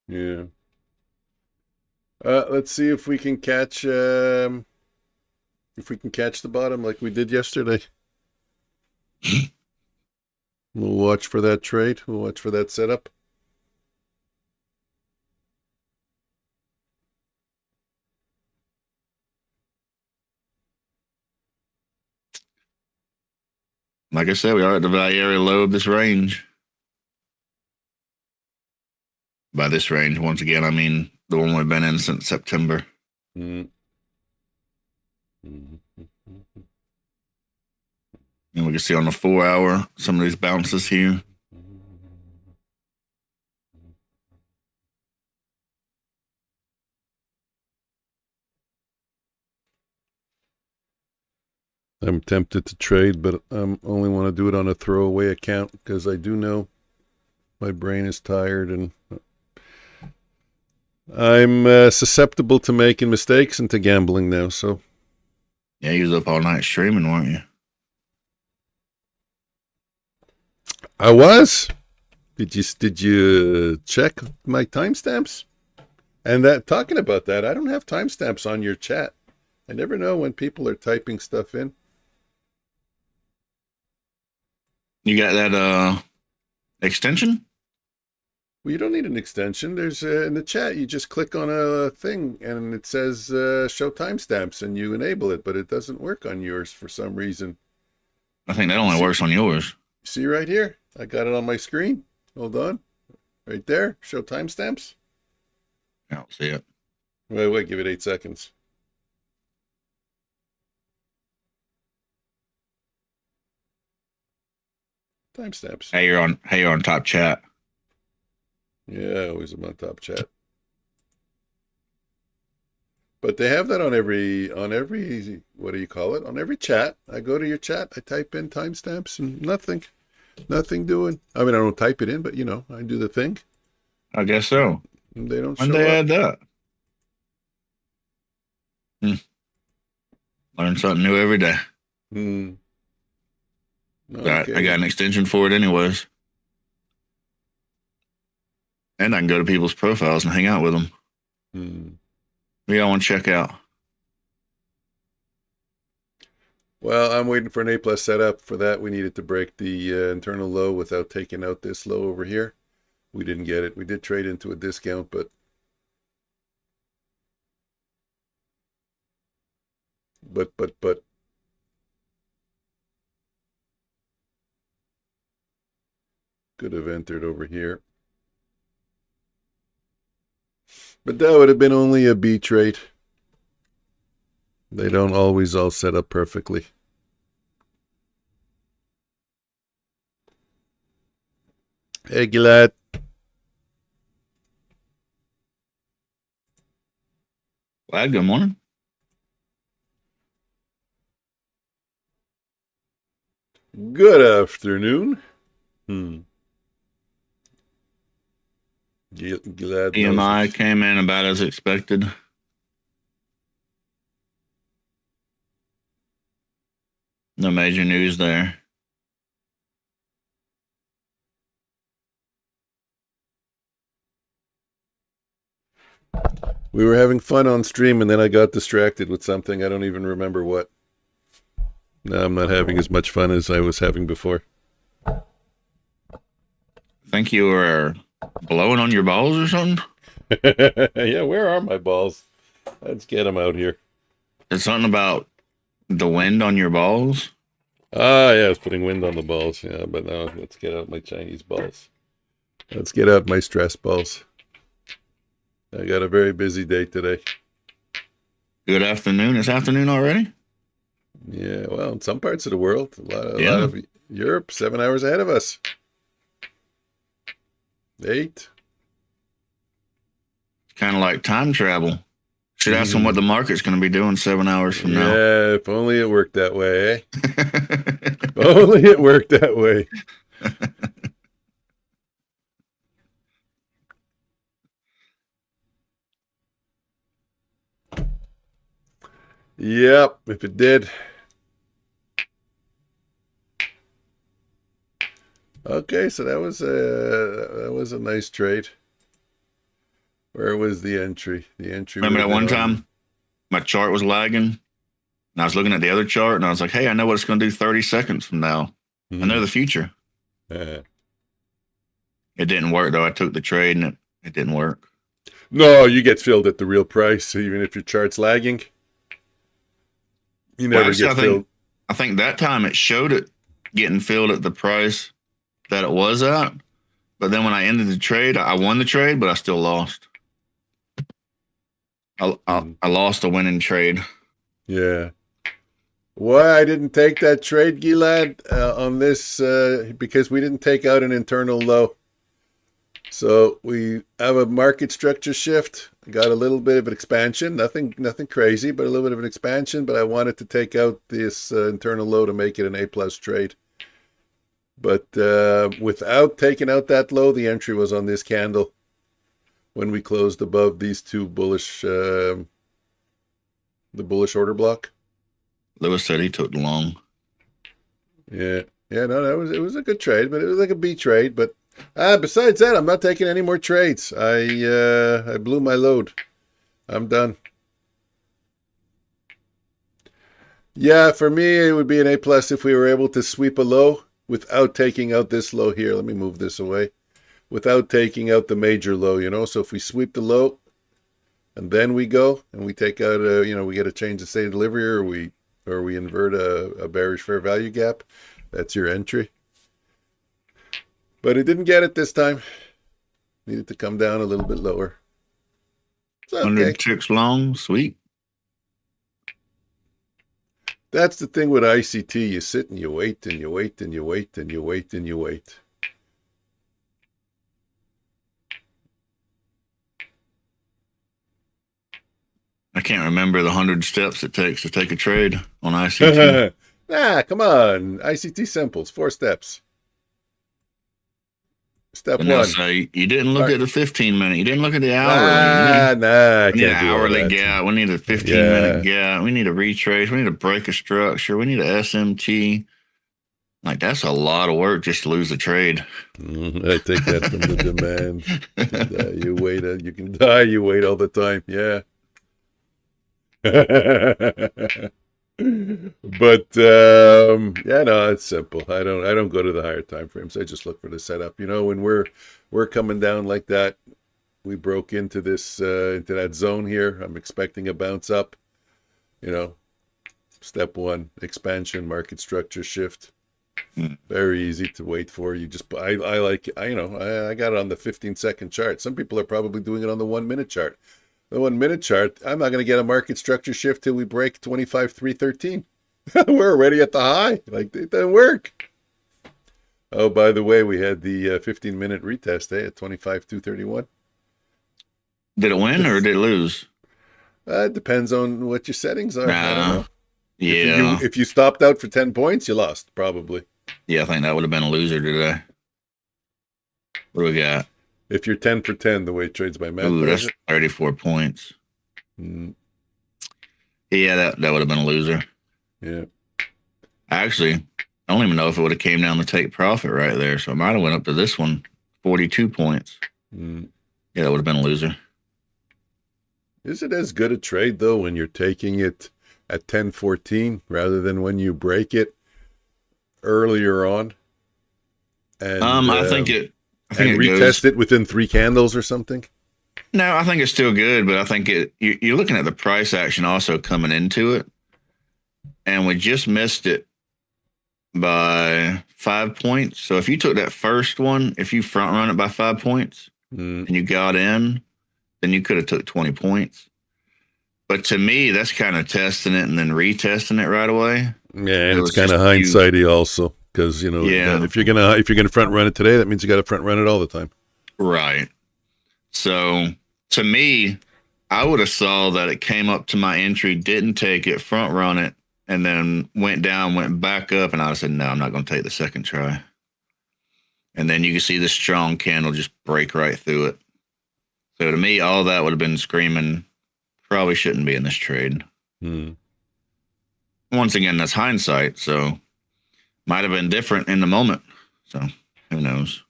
Yeah. Let's see if we can catch the bottom like we did yesterday. We'll watch for that trade. We'll watch for that setup. Like I said, we are at the value area low of this range. By this range, once again, I mean the one we've been in since September. And we can see on the 4 hour some of these bounces here. I'm tempted to trade, but I only want to do it on a throwaway account because I do know my brain is tired and I'm susceptible to making mistakes and to gambling now. So, yeah, you was up all night streaming, weren't you? I was. Did you check my timestamps? And that talking about that, I don't have timestamps on your chat. I never know when people are typing stuff in. You got that extension? Well, you don't need an extension. There's in the chat, you just click on a thing and it says show timestamps and you enable it, but it doesn't work on yours for some reason. I think that only works on yours. See right here? I got it on my screen. Hold on. Right there. Show timestamps. I don't see it. Wait, give it 8 seconds. Timestamps. Hey, you're on top chat. Yeah, always I'm on top chat. But they have that on every what do you call it? On every chat. I go to your chat, I type in timestamps and nothing doing. I mean, I don't type it in, but you know, I do the thing. I guess so. And they don't When show they up. add that? Learn something new every day. Okay. I got an extension for it anyways. And I can go to people's profiles and hang out with them. Yeah, I want to check out. Well, I'm waiting for an A+ setup. For that, we needed to break the internal low without taking out this low over here. We didn't get it. We did trade into a discount, but could have entered over here. But that would have been only a B trade. They don't always all set up perfectly. Hey, Gilad. Glad, good morning. Good afternoon. Glad EMI came in about as expected. No major news there. We were having fun on stream and then I got distracted with something. I don't even remember what. Now I'm not having as much fun as I was having before. I think you were blowing on your balls or something? Yeah, where are my balls? Let's get them out here. It's something about the wind on your balls? Ah, yeah, I was putting wind on the balls. Yeah, but now let's get out my Chinese balls. Let's get out my stress balls. I got a very busy day today. Good afternoon. It's afternoon already? Yeah, well, in some parts of the world, a lot of Europe, 7 hours ahead of us. 8. Kind of like time travel. Should ask them what the market's going to be doing 7 hours from now. Yeah, if only it worked that way, eh? If only it worked that way. Yep, if it did. Okay, so that was a nice trade. Where was the entry? The entry. Remember that one time my chart was lagging and I was looking at the other chart and I was like, hey, I know what it's going to do 30 seconds from now. I know the future. It didn't work though. I took the trade and it didn't work. No, you get filled at the real price, even if your chart's lagging. You never get filled. I think that time it showed it getting filled at the price that it was at. But then when I ended the trade, I won the trade, but I still lost. I lost a winning trade. Yeah. Why I didn't take that trade, Gilad, on this, because we didn't take out an internal low. So we have a market structure shift. Got a little bit of an expansion. Nothing crazy, but a little bit of an expansion. But I wanted to take out this internal low to make it an A+ trade. But without taking out that low, the entry was on this candle when we closed above these two bullish, the bullish order block. Lewis said he took the long. Yeah, no, it was a good trade, but it was like a B trade. But besides that, I'm not taking any more trades. I blew my load. I'm done. Yeah, for me, it would be an A+ if we were able to sweep a low without taking out this low here. Let me move this away. without taking out the major low, you know. So if we sweep the low and then we go and we take out a, you know, we get a change of state of delivery, or we invert a bearish fair value gap, that's your entry. But it didn't get it this time. Needed to come down a little bit lower. It's okay. 100 ticks long, sweet. That's the thing with ICT. You sit and you wait and you wait and you wait and you wait and you wait. I can't remember the 100 steps it takes to take a trade on ICT. Nah, come on. ICT simple. It's 4 steps. Step And 1. they'll say, you didn't look at the 15-minute. You didn't look at the hourly. I We need an can't do hourly gap. We need a 15-minute gap. We need a retrace. We need to break a structure. We need an SMT. Like, that's a lot of work just to lose a trade. I take that from the demand. You wait. You can die. You wait all the time. Yeah. But yeah, no, it's simple. I don't go to the higher time frames. I just look for the setup. You know, when we're coming down like that, we broke into this into that zone here. I'm expecting a bounce up. You know, step 1, expansion, market structure shift. Very easy to wait for. You just I like you know, I got it on the 15-second chart. Some people are probably doing it on the 1-minute chart. The 1-minute chart, I'm not going to get a market structure shift till we break 25,313. We're already at the high. Like, it doesn't work. Oh, by the way, we had the 15-minute retest at 25,231. Did it win or did it lose? It depends on what your settings are. I don't know. Yeah. If you stopped out for 10 points, you lost, probably. Yeah, I think that would have been a loser today. What do we got? If you're 10 for 10, the way it trades by math. Ooh, that's 34 points. Yeah, that would have been a loser. Yeah. Actually, I don't even know if it would have came down to take profit right there. So it might have went up to this one, 42 points. Yeah, that would have been a loser. Is it as good a trade, though, when you're taking it at 10.14 rather than when you break it earlier on? And, I think it retest it within 3 candles or something? No, I think it's still good, but I think you're looking at the price action also coming into it. And we just missed it by 5 points. So if you took that first one, if you front run it by 5 points and you got in, then you could have took 20 points. But to me, that's kind of testing it and then retesting it right away. Yeah, and it's kind of hindsighty also. Because, you know, if you're gonna front run it today, that means you got to front run it all the time. Right. So to me, I would have saw that it came up to my entry, didn't take it, front run it, and then went down, went back up, and I said, no, I'm not going to take the second try. And then you can see the strong candle just break right through it. So to me, all that would have been screaming, probably shouldn't be in this trade. Once again, that's hindsight, so might have been different in the moment. So who knows?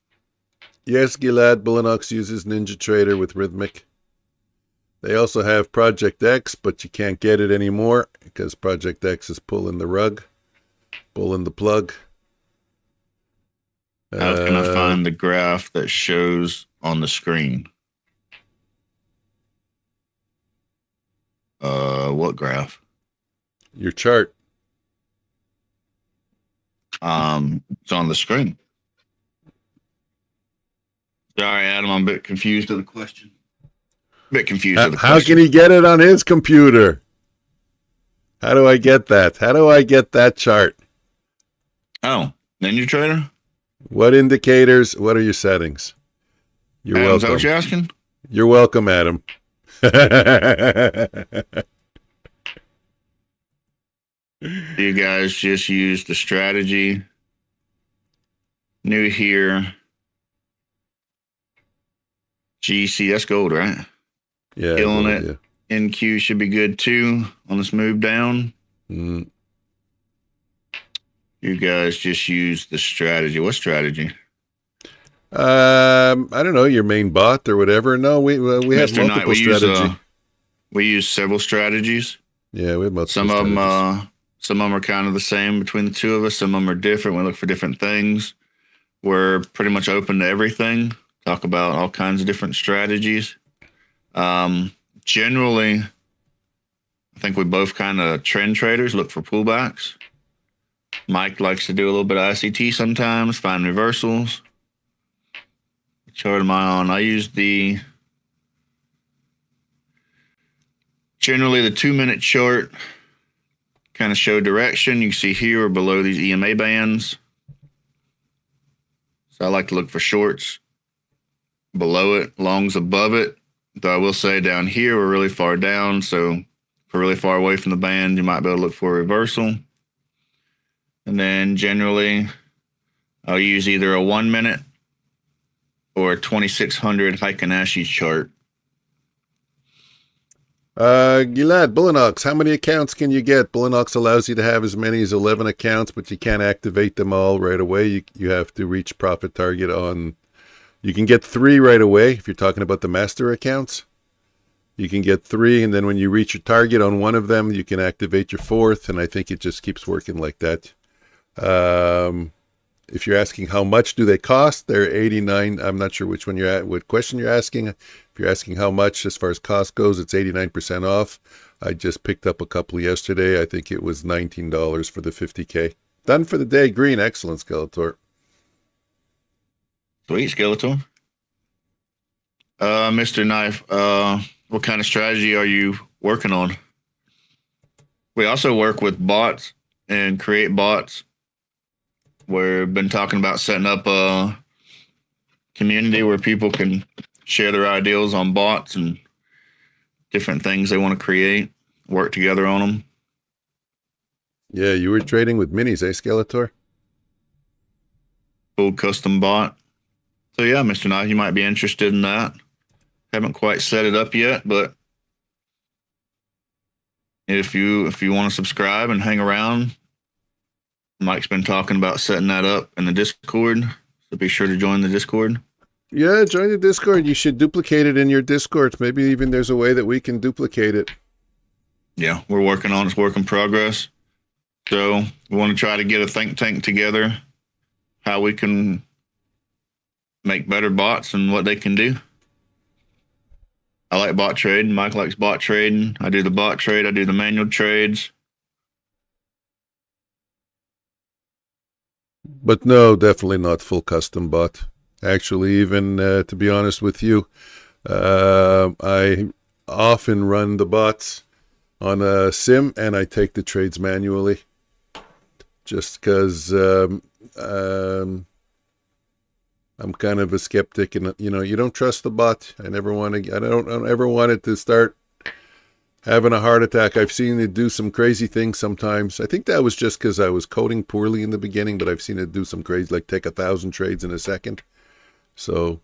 Yes, Gilad Bulanox uses NinjaTrader with Rhythmic. They also have Project X, but you can't get it anymore because Project X is pulling the rug, pulling the plug. How can I find the graph that shows on the screen? What graph? Your chart. It's on the screen. Sorry, Adam, I'm a bit confused with the question. How can he get it on his computer? How do I get that? How do I get that chart? Oh, NinjaTrader? What indicators? What are your settings? You're Adam, welcome. Is that what you're asking? You're welcome, Adam. You guys just use the strategy. New here. GC, that's gold, right? Yeah. Killing it. Yeah. NQ should be good too on this move down. You guys just use the strategy. What strategy? I don't know, your main bot or whatever. No, we have multiple Knight, strategy. We use several strategies. Yeah, we have multiple Some of them are kind of the same between the two of us. Some of them are different. We look for different things. We're pretty much open to everything. talk about all kinds of different strategies. Generally, I think we both kind of trend traders, look for pullbacks. Mike likes to do a little bit of ICT sometimes, find reversals. What chart am I on? I use generally the 2-minute chart, kind of show direction. You can see here or below these EMA bands. So I like to look for shorts below it, longs above it. Though I will say down here, we're really far down. So if we're really far away from the band, you might be able to look for a reversal. And then generally, I'll use either a 1-minute or a 2600 Heikin-Ashi chart. Gilad, Bullinox, how many accounts can you get? Bullinox allows you to have as many as 11 accounts, but you can't activate them all right away. You have to reach profit target on... You can get 3 right away if you're talking about the master accounts. You can get 3, and then when you reach your target on one of them, you can activate your 4th, and I think it just keeps working like that. If you're asking how much do they cost, they're 89. I'm not sure which one you're at, what question you're asking. If you're asking how much as far as cost goes, it's 89% off. I just picked up a couple yesterday. I think it was $19 for the 50K. Done for the day. Green. Excellent, Skeletor. Sweet, Skeletor. Mr. Knife, what kind of strategy are you working on? We also work with bots and create bots. We've been talking about setting up a community where people can share their ideas on bots and different things they want to create, work together on them. Yeah, you were trading with minis, eh, Skeletor? Full custom bot. So yeah, Mr. Knight, you might be interested in that. Haven't quite set it up yet, but if you want to subscribe and hang around, Mike's been talking about setting that up in the Discord, so be sure to join the Discord. Yeah, join the Discord. You should duplicate it in your Discord. Maybe even there's a way that we can duplicate it. Yeah, we're working on it. It's work in progress. So we want to try to get a think tank together, how we can make better bots and what they can do. I like bot trading. Mike likes bot trading. I do the bot trade. I do the manual trades. But no, definitely not full custom bot. Actually, even to be honest with you, I often run the bots on a sim and I take the trades manually just because I'm kind of a skeptic, and you don't trust the bot. I don't ever want it to start having a heart attack. I've seen it do some crazy things sometimes. I think that was just because I was coding poorly in the beginning, but I've seen it do some crazy, like take 1,000 trades in a second. So,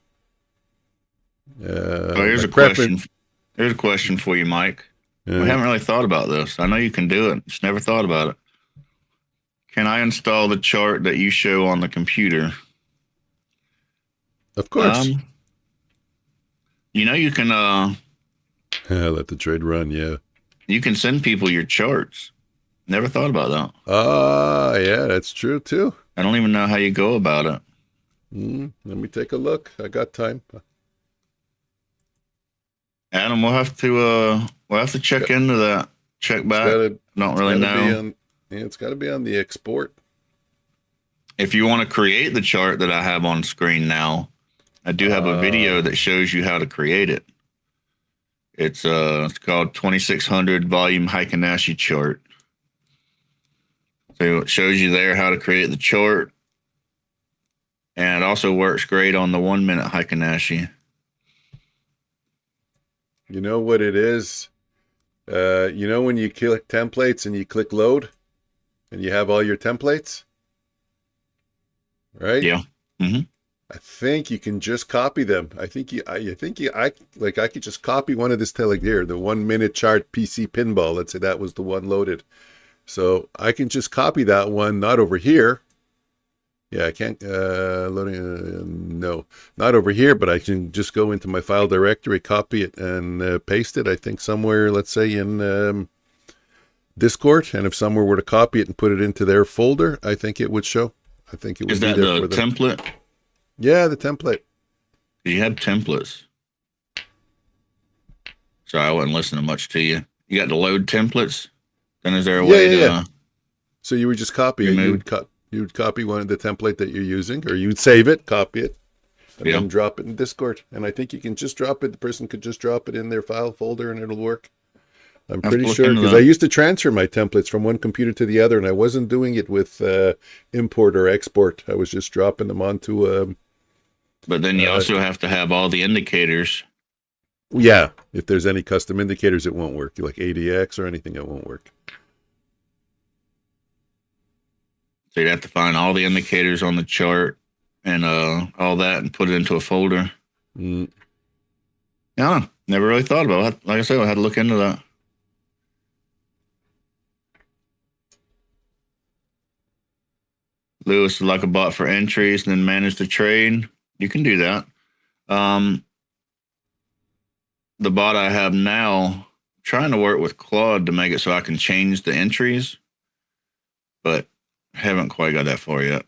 here's a question. Here's a question for you, Mike. We haven't really thought about this. I know you can do it. Just never thought about it. Can I install the chart that you show on the computer? Of course. You can let the trade run. Yeah. You can send people your charts. Never thought about that. Yeah, that's true too. I don't even know how you go about it. Let me take a look. I got time. Adam, we'll have to check into that. Check back. Don't really know. It's got to be on the export. If you want to create the chart that I have on screen now, I do have a video that shows you how to create it. It's called 2600 volume Heikin-Ashi chart. So it shows you there how to create the chart. And it also works great on the 1-minute Heikin-Ashi. You know what it is? When you click templates and you click load and you have all your templates, right? Yeah. Mm-hmm. I think you can just copy them. I could just copy one of this here, the 1-minute chart PC pinball. Let's say that was the one loaded. So I can just copy that one, not over here. Yeah, I can't, no, not over here, but I can just go into my file directory, copy it, and paste it, I think somewhere, let's say in Discord. And if someone were to copy it and put it into their folder, I think it would show. I think it would be there for them. Is that the template? Yeah, the template. You had templates. Sorry, I wasn't listening much to you. You got to load templates. Then is there a way to? So you would just copy it. You would copy one of the template that you're using, or you'd save it, copy it, and then drop it in Discord. And I think you can just drop it. The person could just drop it in their file folder, and it'll work. I'm pretty sure, because I used to transfer my templates from one computer to the other, and I wasn't doing it with import or export. I was just dropping them onto. But then you also have to have all the indicators. Yeah, if there's any custom indicators, it won't work. Like ADX or anything, it won't work. So you'd have to find all the indicators on the chart and all that and put it into a folder. Yeah, never really thought about it. Like I said, I had to look into that. Lewis is like a bot for entries and then manage the trade. You can do that. The bot I have now, trying to work with Claude to make it so I can change the entries, but haven't quite got that far yet.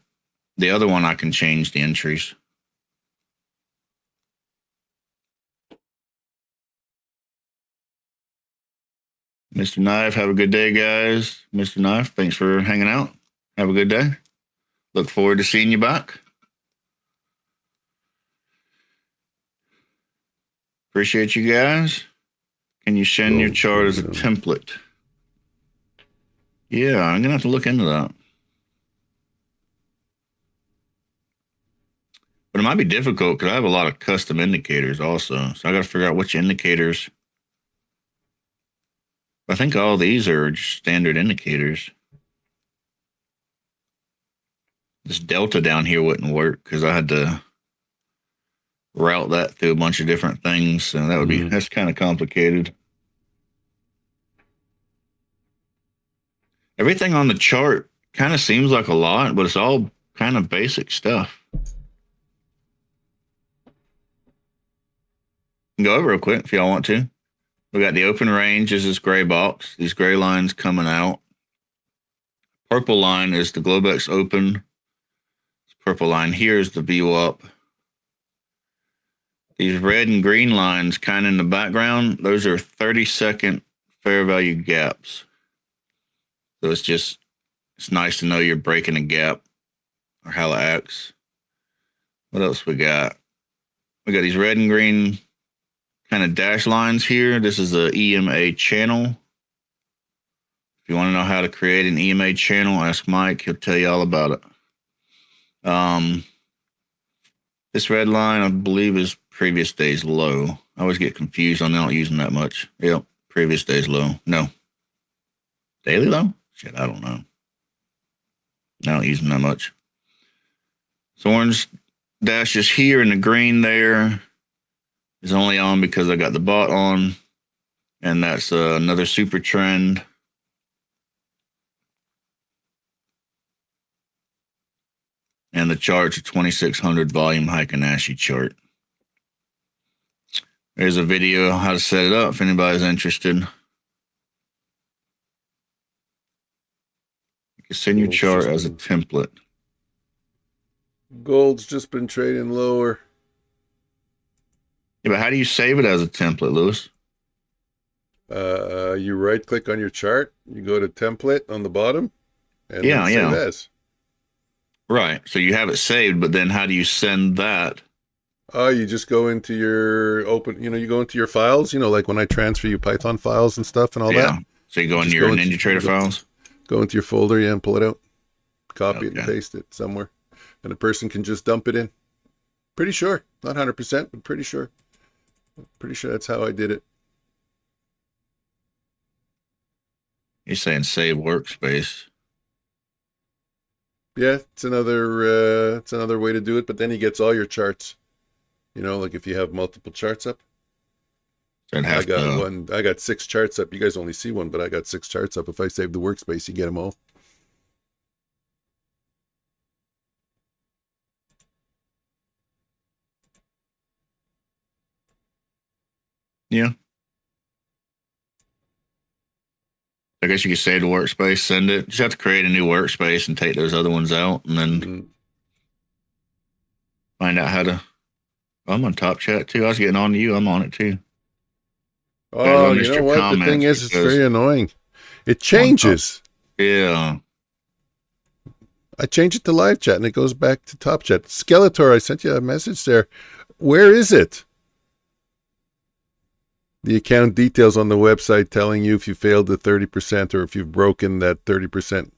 The other one, I can change the entries. Mr. Knife, have a good day, guys. Mr. Knife, thanks for hanging out. Have a good day. Look forward to seeing you back. Appreciate you guys. Can you send your chart as a template? Yeah, I'm going to have to look into that. But it might be difficult because I have a lot of custom indicators also. So I got to figure out which indicators. I think all these are just standard indicators. This delta down here wouldn't work because I had to route that through a bunch of different things. So that would be, that's kind of complicated. Everything on the chart kind of seems like a lot, but it's all kind of basic stuff. Go over real quick if y'all want to. We got the open range is this gray box, these gray lines coming out. Purple line is the Globex open. This purple line here is the VWAP. These red and green lines kind of in the background, those are 30-second fair value gaps. So it's nice to know you're breaking a gap or how it acts. What else we got? We got these red and green kind of dash lines here. This is the EMA channel. If you want to know how to create an EMA channel, ask Mike. He'll tell you all about it. This red line, I believe, is previous day's low. I always get confused on not using that much. Yep, previous day's low. No. Daily low? Shit, I don't know. I don't use them that much. So orange dashes here and the green there is only on because I got the bot on. And that's another super trend. And the chart's a 2600 volume Heikin-Ashi chart. There's a video on how to set it up if anybody's interested. You can send your chart as a template. Gold's just been trading lower. Yeah, but how do you save it as a template, Lewis? You right click on your chart, you go to template on the bottom, and save as. Right. So you have it saved, but then how do you send that? You just go into your you go into your files, like when I transfer you Python files and stuff and all that. So you go into your NinjaTrader files? Go into your folder, and pull it out. Copy it and paste it somewhere. And a person can just dump it in. Pretty sure. Not 100%, but pretty sure. Pretty sure that's how I did it. You're saying save workspace. Yeah, it's another way to do it, but then he gets all your charts. Like if you have multiple charts up. I got 6 charts up. You guys only see one, but I got 6 charts up. If I save the workspace, you get them all. Yeah. I guess you could save the workspace, send it. Just have to create a new workspace and take those other ones out, and then find out how to I'm on Top Chat too. I was getting on to you. I'm on it too. Guys, Oh, I you missed know your what? The thing comments is, it's because very annoying. It I'm on Top. changes. Yeah. I change it to live chat and it goes back to top chat. Skeletor, I sent you a message there. Where is it? The account details on the website telling you if you failed the 30% or if you've broken that 30%.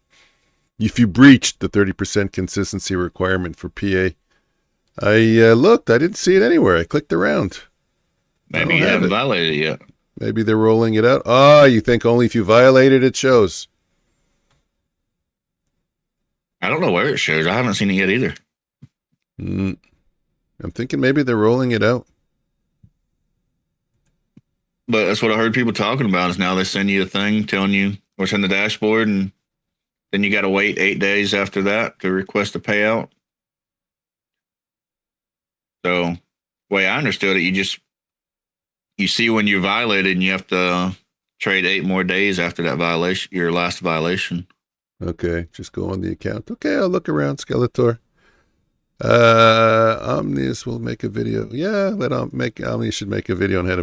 If you breached the 30% consistency requirement for PA. I looked. I didn't see it anywhere. I clicked around. Maybe you haven't violated it yet. Maybe they're rolling it out. Ah, you think only if you violate it, it shows. I don't know where it shows. I haven't seen it yet either. I'm thinking maybe they're rolling it out. But that's what I heard people talking about is now they send you a thing telling you what's in the dashboard, and then you got to wait 8 days after that to request a payout. So, the way I understood it, you see when you violated, and you have to trade 8 more days after that violation, your last violation. Okay, just go on the account. Okay, I'll look around, Skeletor. Omnius will make a video. Yeah, Omnius should make a video on how to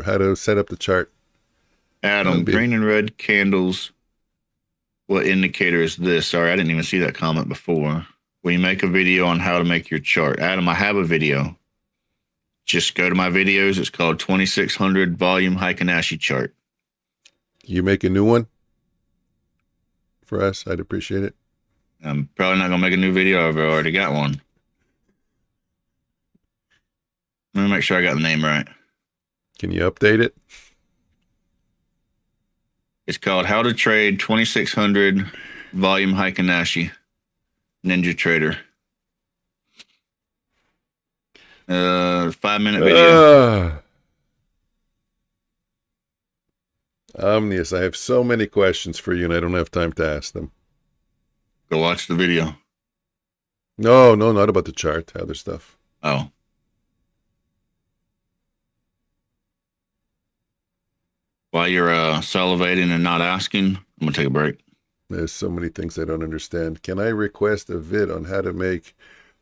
how to set up the chart. Adam, green and red candles. What indicator is this? Sorry, I didn't even see that comment before. Will you make a video on how to make your chart? Adam, I have a video. Just go to my videos. It's called 2600 volume Heikin-Ashi chart. You make a new one for us? I'd appreciate it. I'm probably not going to make a new video. I've already got one. Let me make sure I got the name right. Can you update it? It's called How to Trade 2600 Volume Heikin-Ashi Ninja Trader. 5-minute video. Omnius, I have so many questions for you and I don't have time to ask them. Go watch the video. No, not about the chart. Other stuff. Oh. While you're salivating and not asking, I'm going to take a break. There's so many things I don't understand. Can I request a vid on how to make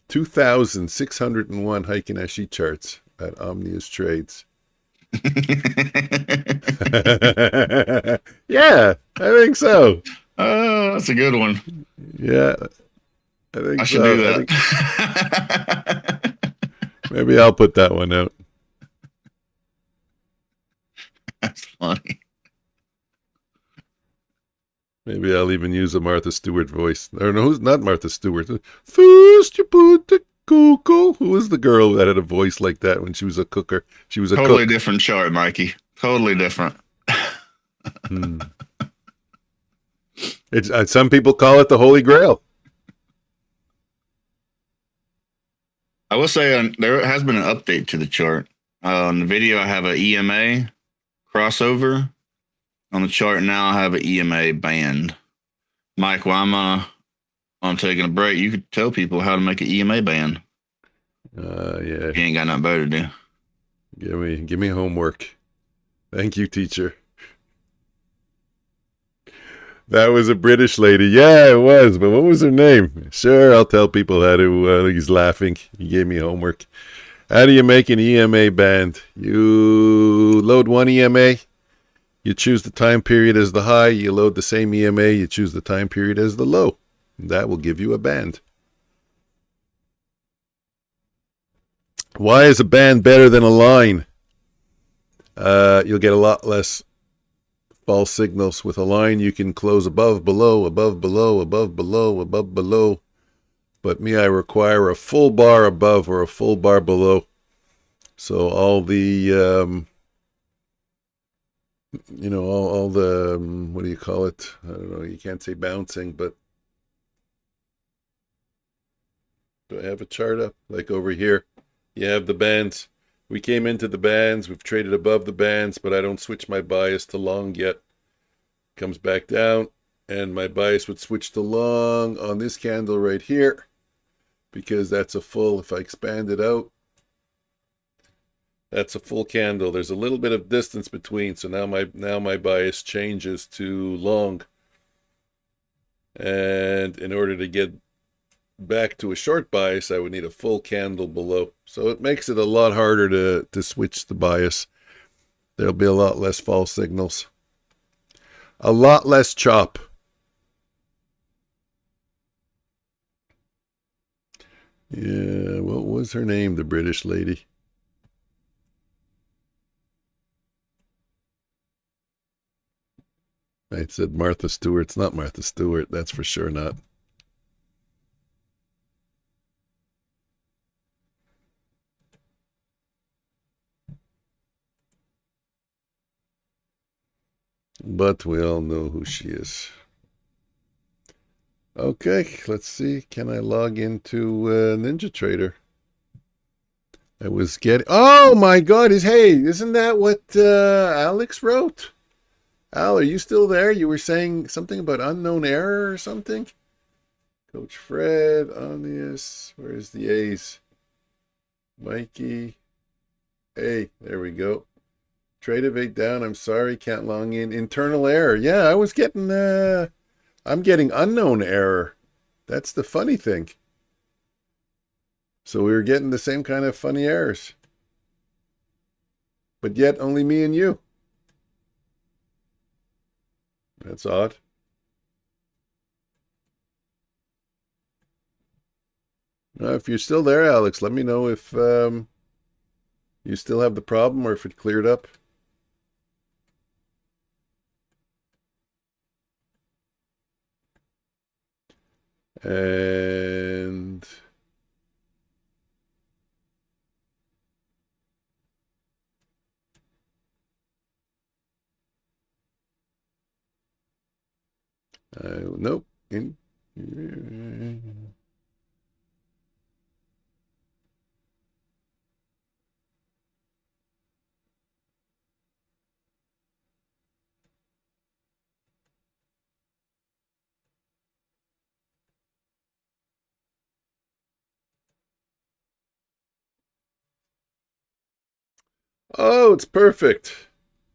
2,601 Heikin-Ashi charts at Omnius Trades? Yeah, I think so. That's a good one. Yeah, I think I should do that. Maybe I'll put that one out. That's funny. Maybe I'll even use a Martha Stewart voice. Or no, who's not Martha Stewart? First you put the cocoa. Who was the girl that had a voice like that when she was a cooker? She was a totally different chart, Mikey. Totally different. It's some people call it the Holy Grail. I will say there has been an update to the chart. On the video, I have an EMA crossover. On the chart now, I have an EMA band. Mike, while I'm taking a break, you could tell people how to make an EMA band. Yeah. You ain't got nothing better to do. Give me homework. Thank you, teacher. That was a British lady. Yeah, it was. But what was her name? Sure, I'll tell people how to. He's laughing. He gave me homework. How do you make an EMA band? You load one EMA. You choose the time period as the high. You load the same EMA. You choose the time period as the low. That will give you a band. Why is a band better than a line? You'll get a lot less false signals. With a line, you can close above, below, above, below, above, below, above, below. But me, I require a full bar above or a full bar below. So all the, all the, what do you call it? I don't know. You can't say bouncing, but do I have a chart up? Like over here, you have the bands. We came into the bands. We've traded above the bands, but I don't switch my bias to long yet. Comes back down, and my bias would switch to long on this candle right here, because that's a full, if I expand it out, that's a full candle. There's a little bit of distance between, so now my bias changes to long. And in order to get back to a short bias, I would need a full candle below. So it makes it a lot harder to switch the bias. There'll be a lot less false signals. A lot less chop. Yeah, what was her name, the British lady? I said Martha Stewart. It's not Martha Stewart, that's for sure not. But we all know who she is. Okay, let's see. Can I log into Ninja Trader? I was getting... Oh my God! Hey, isn't that what Alex wrote? Al, are you still there? You were saying something about unknown error or something? Coach Fred, Omnius. Where's the A's? Mikey. Hey, there we go. Trade of 8 down. I'm sorry, can't log in. Internal error. Yeah, I was getting... I'm getting unknown error. That's the funny thing. So we were getting the same kind of funny errors. But yet only me and you. That's odd. If you're still there, Alex, let me know if you still have the problem or if it cleared up. And nope. Oh, it's perfect.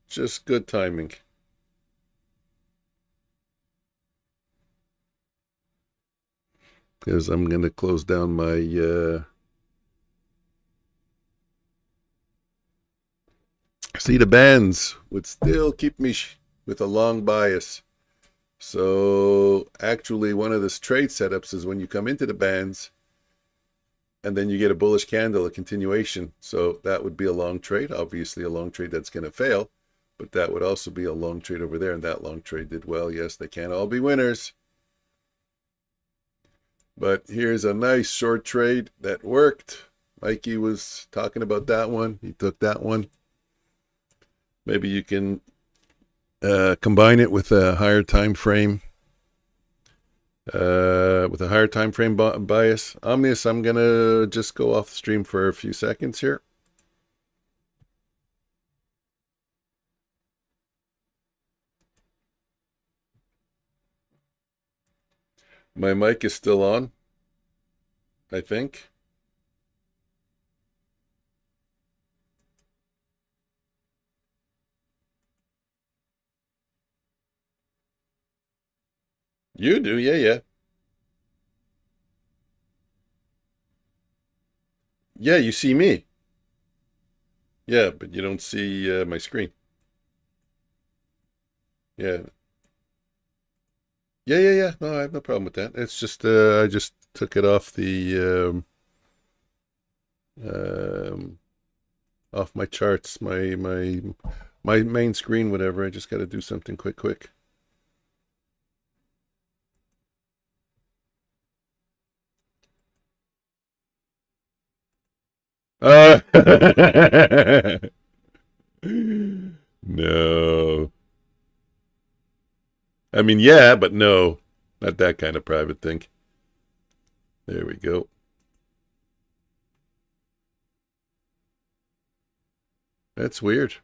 Just good timing. Because I'm going to close down my see, the bands would still keep me with a long bias. So actually one of the trade setups is when you come into the bands and then you get a bullish candle, a continuation. So that would be a long trade, obviously a long trade that's going to fail, but that would also be a long trade over there. And that long trade did well. Yes, they can't all be winners. But here's a nice short trade that worked. Mikey was talking about that one. He took that one. Maybe you can combine it with a higher time frame. With a higher time frame bias. Omnius, I'm gonna just go off the stream for a few seconds here. My mic is still on, I think. You do, yeah. Yeah, you see me. Yeah, but you don't see my screen. Yeah. Yeah. No, I have no problem with that. It's just I just took it off the off my charts, my main screen, whatever. I just got to do something quick. No. I mean, yeah, but no. Not that kind of private thing. There we go. That's weird.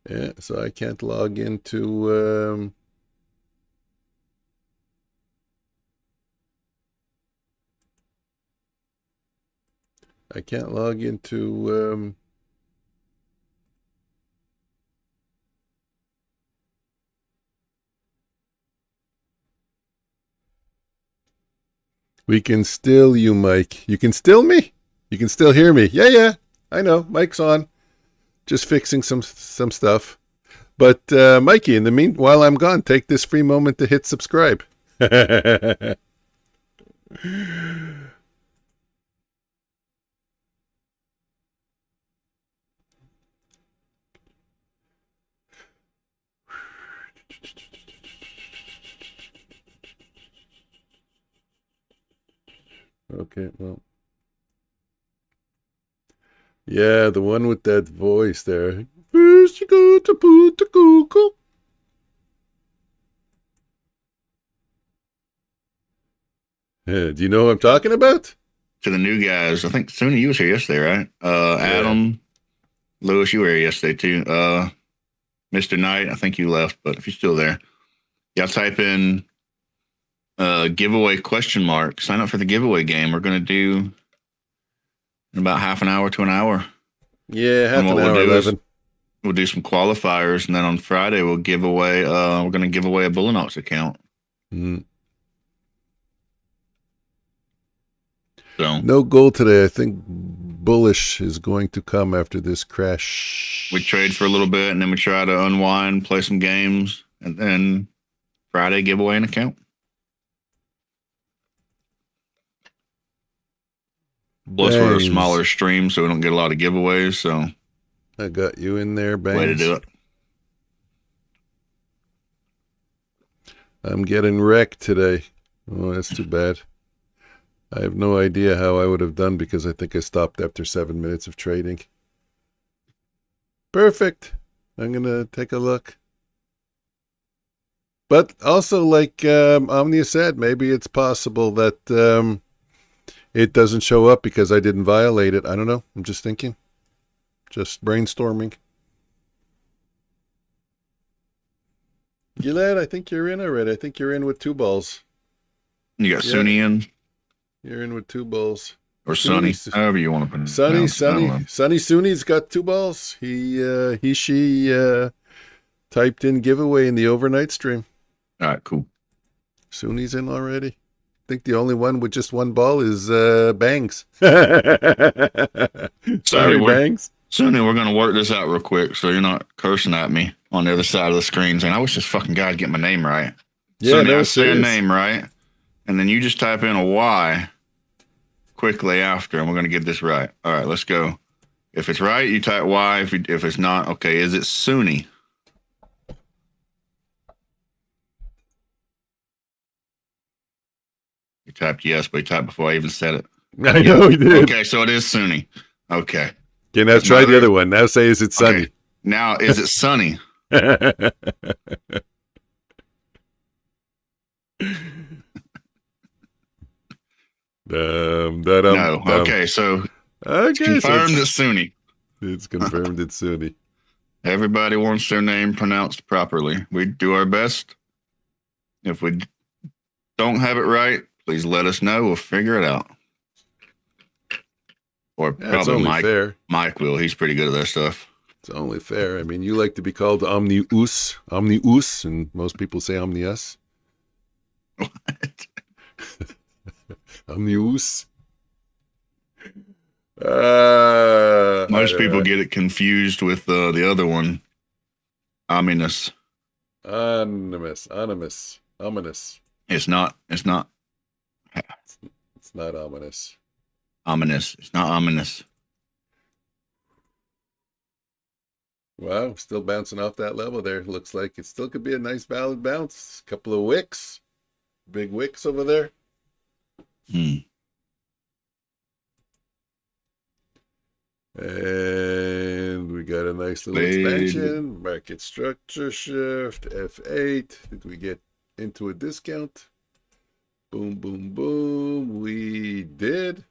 Yeah, so I can't log into I can't log into We can still you, Mike. You can still me? You can still hear me? Yeah. I know. Mike's on. Just fixing some stuff. But Mikey, in the meanwhile I'm gone, take this free moment to hit subscribe. Okay, well. Yeah, the one with that voice there. First you go to put the Google. Do you know what I'm talking about? To the new guys, I think Sony, you was here yesterday, right? Adam, Lewis, you were here yesterday too. Mr. Knight, I think you left, but if you're still there, y'all type in giveaway ? Sign up for the giveaway game. We're gonna do in about half an hour to an hour. Yeah, half an hour, 11. We'll do some qualifiers, and then on Friday we'll give away. We're gonna give away a Bullinox account. So no goal today. I think bullish is going to come after this crash. We trade for a little bit, and then we try to unwind, play some games, and then Friday give away an account. Plus, we're a smaller stream, so we don't get a lot of giveaways. So I got you in there, Bangs. Way to do it. I'm getting wrecked today. Oh, that's too bad. I have no idea how I would have done because I think I stopped after 7 minutes of trading. Perfect. I'm going to take a look. But also, like Omnius said, maybe it's possible that it doesn't show up because I didn't violate it. I don't know. I'm just thinking. Just brainstorming. Gillette, I think you're in already. I think you're in with 2 balls. You got Sunny in? You're in with 2 balls. Or Sunny, however you want to put it. Sunny Sunny's got 2 balls. She typed in giveaway in the overnight stream. All right, cool. Sunny's in already. I think the only one with just 1 ball is Bangs. Sorry, Bangs. Sunny, we're going to work this out real quick so you're not cursing at me on the other side of the screen saying, I wish this fucking guy would get my name right. Yeah, Sunny, I say a name right, and then you just type in a Y quickly after, and we're going to get this right. All right, let's go. If it's right, you type Y. If it's not, okay, is it Sunny? You typed yes, but you typed before I even said it. I know he did. Okay, so it is Sunny. Okay. Okay, now try the other one. Now say, is it Sunny? Okay. Now, is it Sunny? No. Okay, so it's confirmed it's Sunny. It's confirmed it's Sunny. Everybody wants their name pronounced properly. We do our best. If we don't have it right, please let us know. We'll figure it out. Or probably Mike will. He's pretty good at that stuff. It's only fair. I mean, you like to be called Omnius, and most people say Omnius. What? Omnius. Most people get it confused with the other one. Ominous. Ominous. It's not. It's not ominous. Ominous. It's not ominous. Wow, still bouncing off that level there. Looks like it still could be a nice valid bounce. Couple of wicks. Big wicks over there. And we got a nice little expansion. Market structure shift. F8. Did we get into a discount? Boom, boom, boom. We did.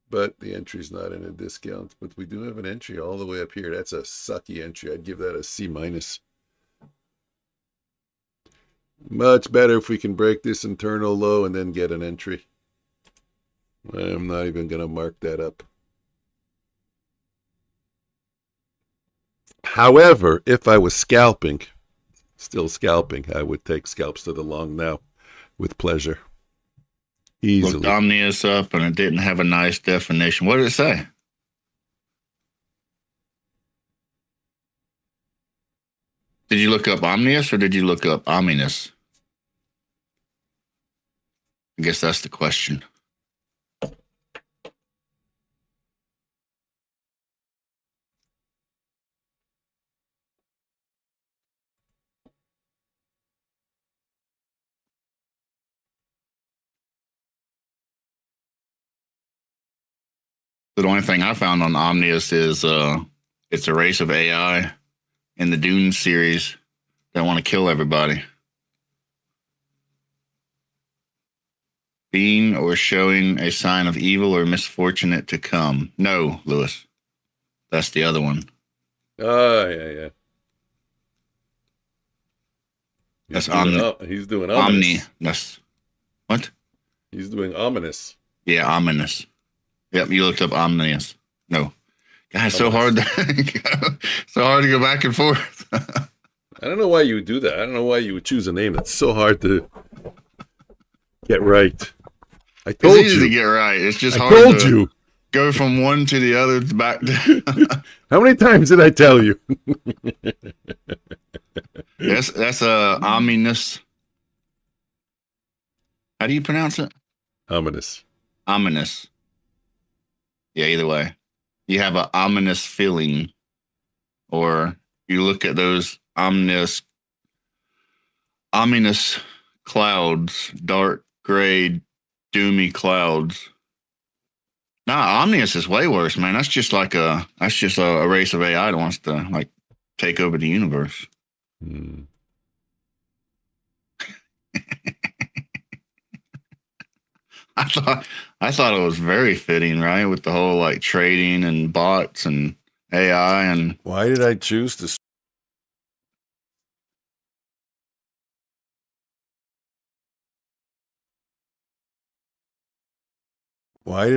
But the entry's not in a discount. But we do have an entry all the way up here. That's a sucky entry. I'd give that a C-. Much better if we can break this internal low and then get an entry. I'm not even going to mark that up. However, if I was scalping, still scalping, I would take scalps to the long now with pleasure. Easily. Looked Omnius up and it didn't have a nice definition. What did it say? Did you look up Omnius or did you look up ominous? I guess that's the question. The only thing I found on Omnius is it's a race of AI in the Dune series that want to kill everybody. Being or showing a sign of evil or misfortunate to come. No, Lewis. That's the other one. Oh, yeah. That's He's doing ominous. That's what? He's doing ominous. Yeah, ominous. Yep, you looked up omnious. No. God, it's so hard to go back and forth. I don't know why you would do that. I don't know why you would choose a name that's so hard to get right. I told it's easy you to get right. It's just hard told to you. Go from one to the other back to How many times did I tell you? That's ominous. How do you pronounce it? Ominous. Ominous. Yeah, either way. You have an ominous feeling. Or you look at those ominous clouds, dark, gray, doomy clouds. Nah, Omnius is way worse, man. That's just a race of AI that wants to like take over the universe. I thought it was very fitting, right? With the whole like trading and bots and AI and why did I choose to I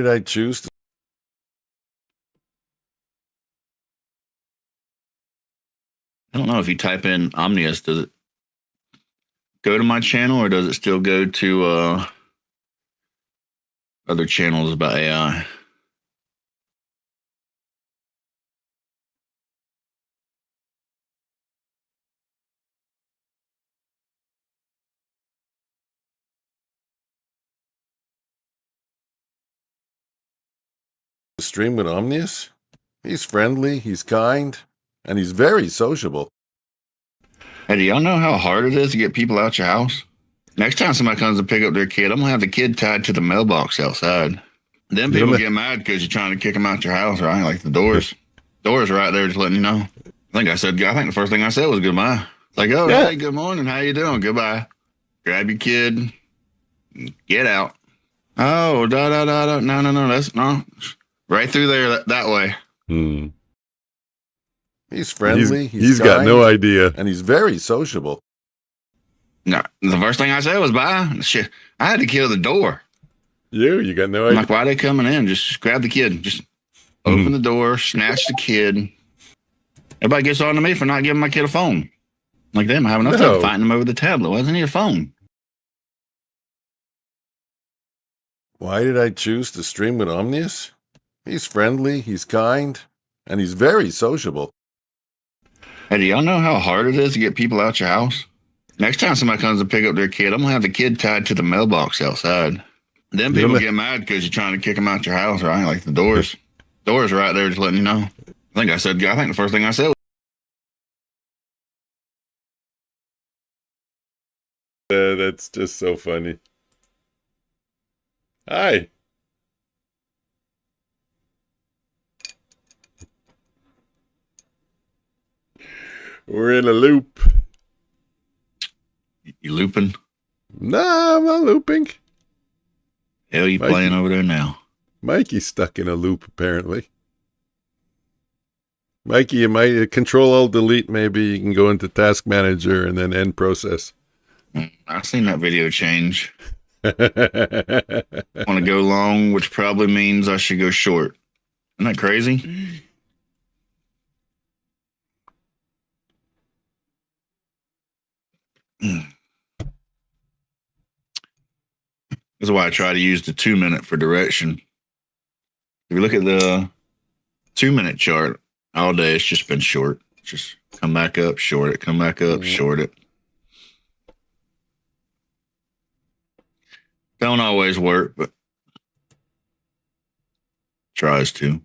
don't know if you type in Omnius, does it go to my channel or does it still go to other channels about AI? stream with Omnius? He's friendly, he's kind, and he's very sociable. Hey, do y'all know how hard it is to get people out your house? Next time somebody comes to pick up their kid, I'm gonna have the kid tied to the mailbox outside. Then people get mad because you're trying to kick them out your house, right? Like the doors right there, just letting you know. I think the first thing I said was goodbye. Like, oh, yeah. Hey, good morning. How you doing? Goodbye. Grab your kid. Get out. Oh, No. That's no. Right through there that way. He's friendly. He's got no idea. And he's very sociable. No, the first thing I said was bye. Shit, I had to kill the door. You got no idea. I'm like, why are they coming in? Just grab the kid. Just open the door, snatch the kid. Everybody gets on to me for not giving my kid a phone. Like, damn, I have enough time fighting him over the tablet. Why doesn't he need a phone? Why did I choose to stream with Omnius? He's friendly, he's kind, and he's very sociable. Hey, do y'all know how hard it is to get people out your house? Next time somebody comes to pick up their kid, I'm gonna have the kid tied to the mailbox outside. Then people get mad because you're trying to kick them out your house, right? Like the doors right there, just letting you know. I think the first thing I said was that's just so funny. Hi. We're in a loop. You looping? Nah, I'm not looping. Hell, you playing over there now? Mikey's stuck in a loop, apparently. Mikey, you might Control-Alt-Delete. Maybe you can go into Task Manager and then End Process. I've seen that video change. I want to go long, which probably means I should go short. Isn't that crazy? That's why I try to use the 2-minute for direction. If you look at the 2-minute chart all day, it's just been short. Just come back up, short it, come back up, short it. Don't always work, but tries to.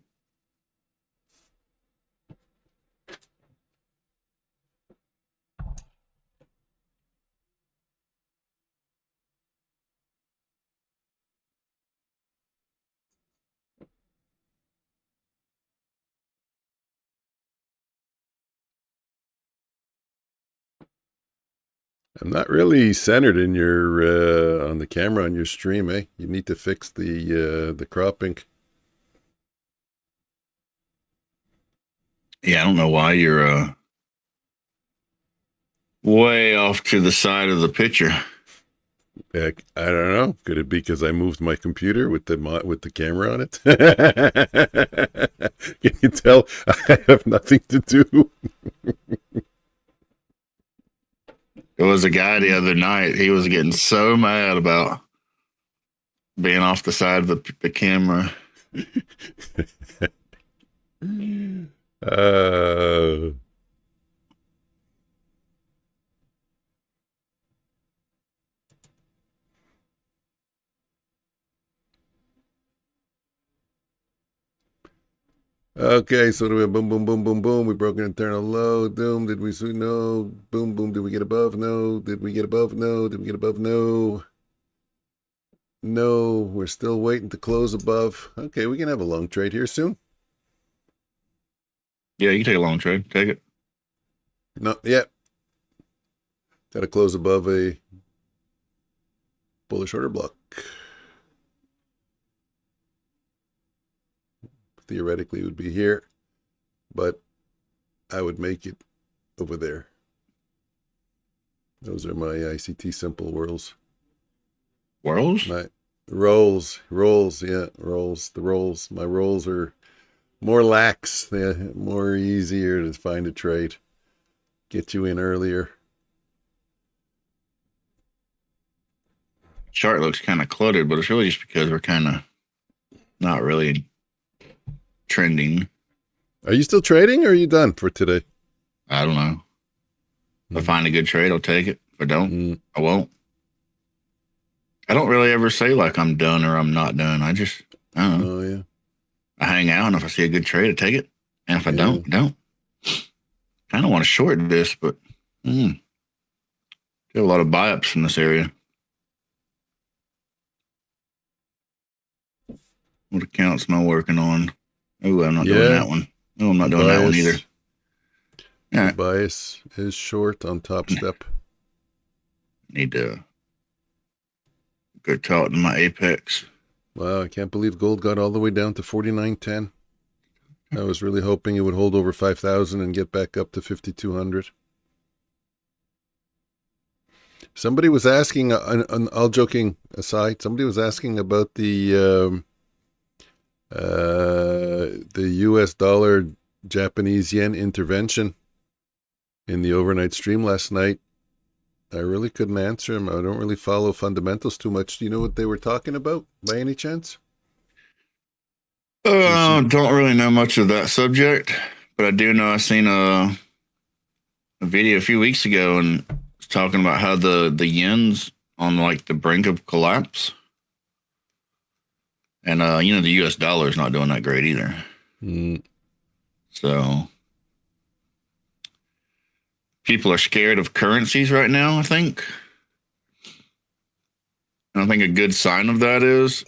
I'm not really centered in your on the camera on your stream, eh? You need to fix the cropping. Yeah, I don't know why you're way off to the side of the picture. Heck, I don't know. Could it be because I moved my computer with the camera on it? Can you tell I have nothing to do? There was a guy the other night. He was getting so mad about being off the side of the camera. Okay, so do we have boom, boom, boom, boom, boom? We broke an internal low. Doom. Did we see? No. Boom, boom. Did we get above? No. Did we get above? No. Did we get above? No. No. We're still waiting to close above. Okay, we can have a long trade here soon. Yeah, you can take a long trade. Take it. Not yet. Got to close above a bullish order block. Theoretically, it would be here, but I would make it over there. Those are my ICT simple whirls. Whirls? My rolls, yeah, rolls. The rolls. My rolls are more lax. They're more easier to find a trade. Get you in earlier. Chart looks kind of cluttered, but it's really just because we're kind of not really trending. Are you still trading or are you done for today? I don't know. If I find a good trade, I'll take it. If I don't, I won't. I don't really ever say like I'm done or I'm not done. I don't know. Oh, yeah. I hang out, and if I see a good trade, I take it. And if I don't, I don't. Kind of want to short this, but get a lot of buy-ups from this area. What accounts am I working on? Oh, I'm not doing that one. No, I'm not doing that one either. Yeah. Bias is short on top step. Need to go talk to my Apex. Wow, I can't believe gold got all the way down to 49.10. I was really hoping it would hold over 5,000 and get back up to 5,200. Somebody was asking, all joking aside, somebody was asking about the U.S. dollar Japanese yen intervention in the overnight stream last night. I really couldn't answer him. I don't really follow fundamentals too much. Do you know what they were talking about by any chance? Don't really know much of that subject, but I do know I seen a video a few weeks ago and it's talking about how the yen's on like the brink of collapse. And, the U.S. dollar is not doing that great either. So people are scared of currencies right now, I think. And I think a good sign of that is,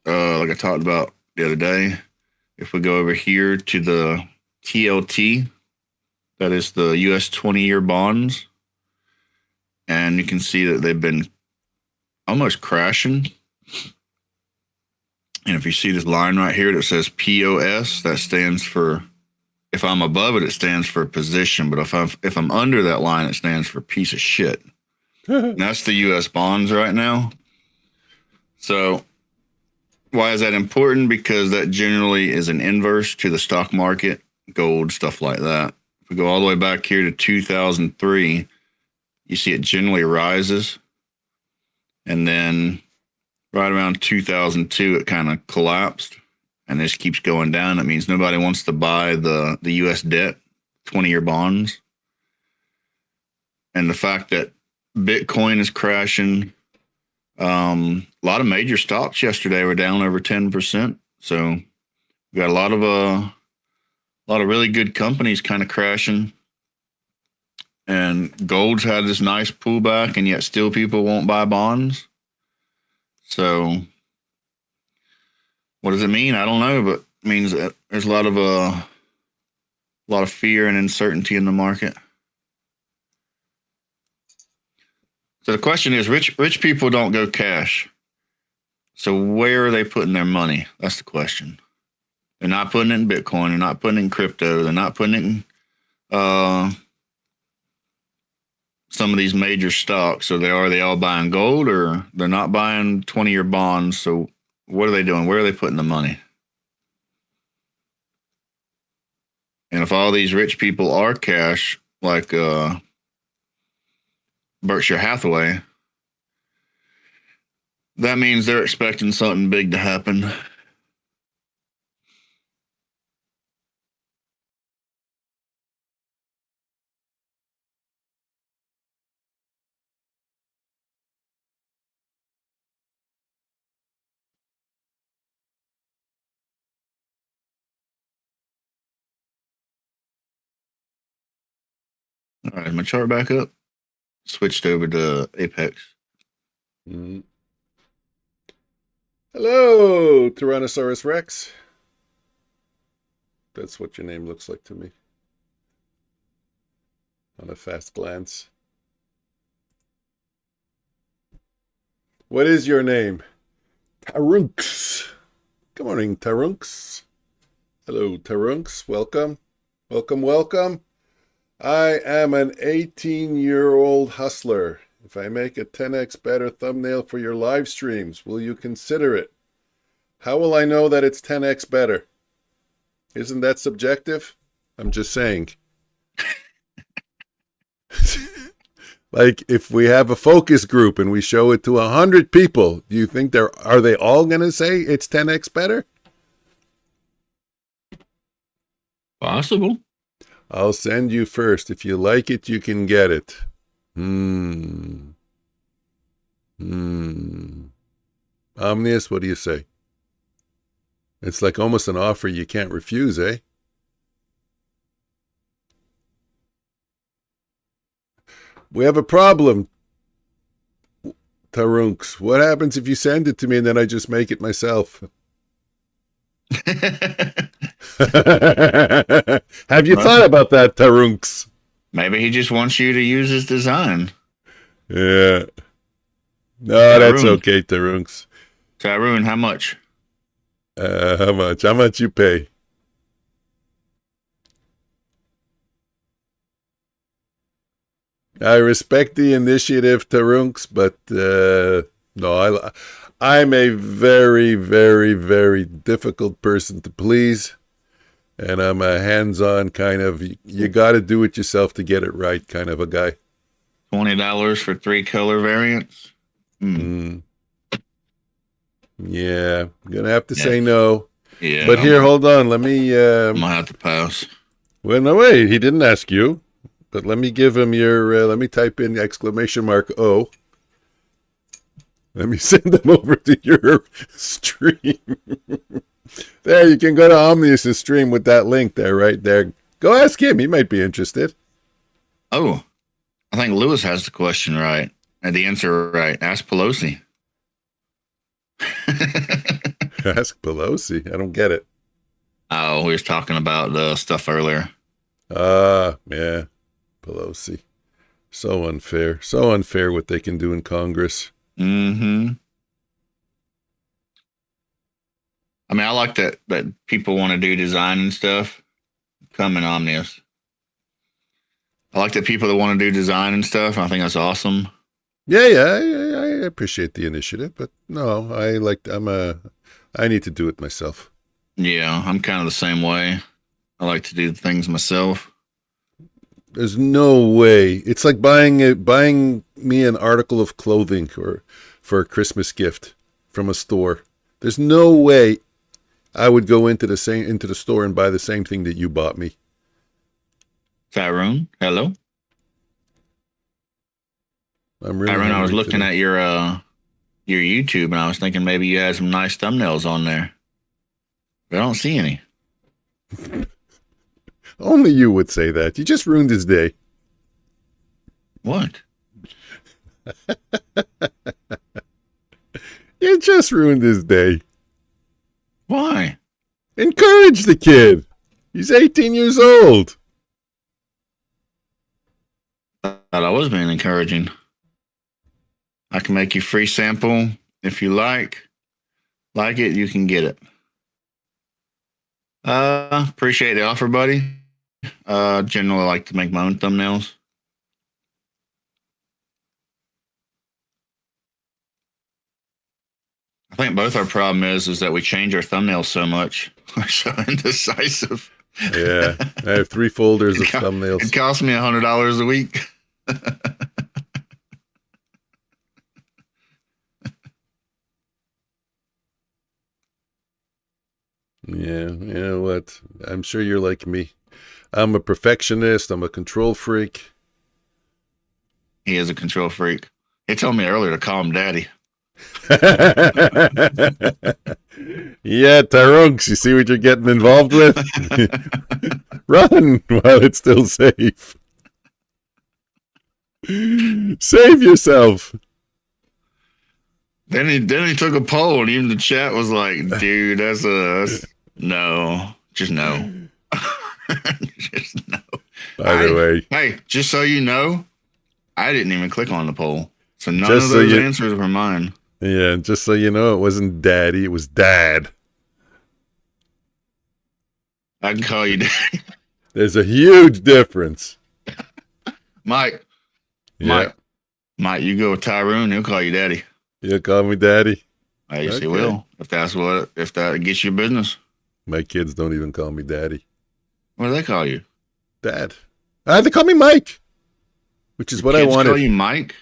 like I talked about the other day, if we go over here to the TLT, that is the U.S. 20-year bonds, and you can see that they've been almost crashing. And if you see this line right here that says POS, that stands for, if I'm above it, it stands for position. But if I'm under that line, it stands for piece of shit. And that's the U.S. bonds right now. So why is that important? Because that generally is an inverse to the stock market, gold, stuff like that. If we go all the way back here to 2003, you see it generally rises. And then right around 2002, it kind of collapsed, and this keeps going down. That means nobody wants to buy the U.S. debt, 20-year bonds. And the fact that Bitcoin is crashing, a lot of major stocks yesterday were down over 10%. So we got a lot of really good companies kind of crashing. And gold's had this nice pullback, and yet still people won't buy bonds. So what does it mean? I don't know, but it means that there's a lot of fear and uncertainty in the market. So the question is, rich people don't go cash. So where are they putting their money? That's the question. They're not putting it in Bitcoin. They're not putting it in crypto. They're not putting it in some of these major stocks. So are they all buying gold, or they're not buying 20-year bonds? So what are they doing? Where are they putting the money? And if all these rich people are cash, like Berkshire Hathaway, that means they're expecting something big to happen. All right, my chart back up. Switched over to Apex. Mm. Hello, Tyrannosaurus Rex. That's what your name looks like to me on a fast glance. What is your name? Tarunks. Good morning, Tarunks. Hello, Tarunks. Welcome. Welcome, welcome. I am an 18-year-old hustler. If I make a 10x better thumbnail for your live streams, will you consider it? How will I know that it's 10x better? Isn't that subjective? I'm just saying. Like, if we have a focus group and we show it to 100 people, do you think are they all going to say it's 10x better? Possible. I'll send you first. If you like it, you can get it. Omnius, what do you say? It's like almost an offer you can't refuse, eh? We have a problem, Tarunks. What happens if you send it to me and then I just make it myself? Have you thought about that, Tarunks? Maybe he just wants you to use his design. Yeah. No, that's okay, Tarunks. Tyrone, how much? How much? How much you pay? I respect the initiative, Tarunks, but no, I'm a very, very, very difficult person to please. And I'm a hands-on kind of, you got to do it yourself to get it right kind of a guy. $20 for 3 color variants? Yeah, I'm going to have to say no. Yeah. But here, hold on. Let me... I'm going to have to pass. Well, no, wait. He didn't ask you. But let me give him your... let me type in !O. Let me send them over to your stream. There, you can go to Omnius' stream with that link there, right there. Go ask him. He might be interested. Oh, I think Lewis has the question right. And the answer right. Ask Pelosi. Ask Pelosi? I don't get it. Oh, we were talking about the stuff earlier. Yeah. Pelosi. So unfair. So unfair what they can do in Congress. Mm-hmm. I mean, I like that people want to do design and stuff. Come in Omnius. I like that people that want to do design and stuff. I think that's awesome. Yeah, I appreciate the initiative, but no, I need to do it myself. Yeah, I'm kind of the same way. I like to do things myself. There's no way. It's like buying me an article of clothing or for a Christmas gift. from a store. There's no way I would go into the store and buy the same thing that you bought me. Tyrone, hello. Tyrone, I was looking at your YouTube and I was thinking maybe you had some nice thumbnails on there. But I don't see any. Only you would say that. You just ruined his day. What? You just ruined his day. Why? Encourage the kid. He's 18 years old. I thought I was being encouraging. I can make you free sample if you like. Like it, you can get it. Appreciate the offer, buddy. Generally like to make my own thumbnails. I think both our problem is that we change our thumbnails so much. We're so indecisive. Yeah, I have 3 folders of thumbnails. It costs me $100 a week. Yeah, you know what? I'm sure you're like me. I'm a perfectionist. I'm a control freak. He is a control freak. He told me earlier to call him daddy. Yeah, Tyrone, you see what you're getting involved with? Run while it's still safe. Save yourself. Then he took a poll and even the chat was like, dude, that's no. Just no. Just no. By the way. Hey, just so you know, I didn't even click on the poll. So none of those answers were mine. Yeah, just so you know, it wasn't daddy, it was dad. I can call you daddy. There's a huge difference. Mike. Yeah. Mike, you go with Tyrone, he'll call you daddy. You'll call me daddy? Yes, he will. If that gets you business. My kids don't even call me daddy. What do they call you? Dad. They call me Mike, which is what I wanted. Call you Mike?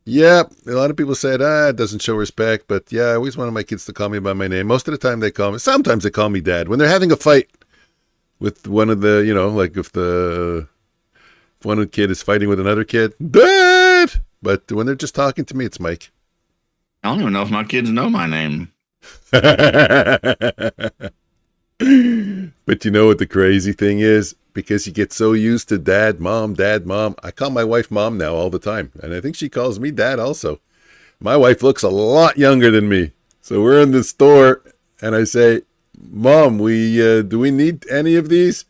Yeah, a lot of people said, it doesn't show respect, but yeah, I always wanted my kids to call me by my name. Most of the time sometimes they call me dad. When they're having a fight with one of the, like if one kid is fighting with another kid, dad! But when they're just talking to me, it's Mike. I don't even know if my kids know my name. But you know what the crazy thing is? Because you get so used to dad, mom. I call my wife mom now all the time. And I think she calls me dad also. My wife looks a lot younger than me. So we're in the store and I say, Mom, do we need any of these?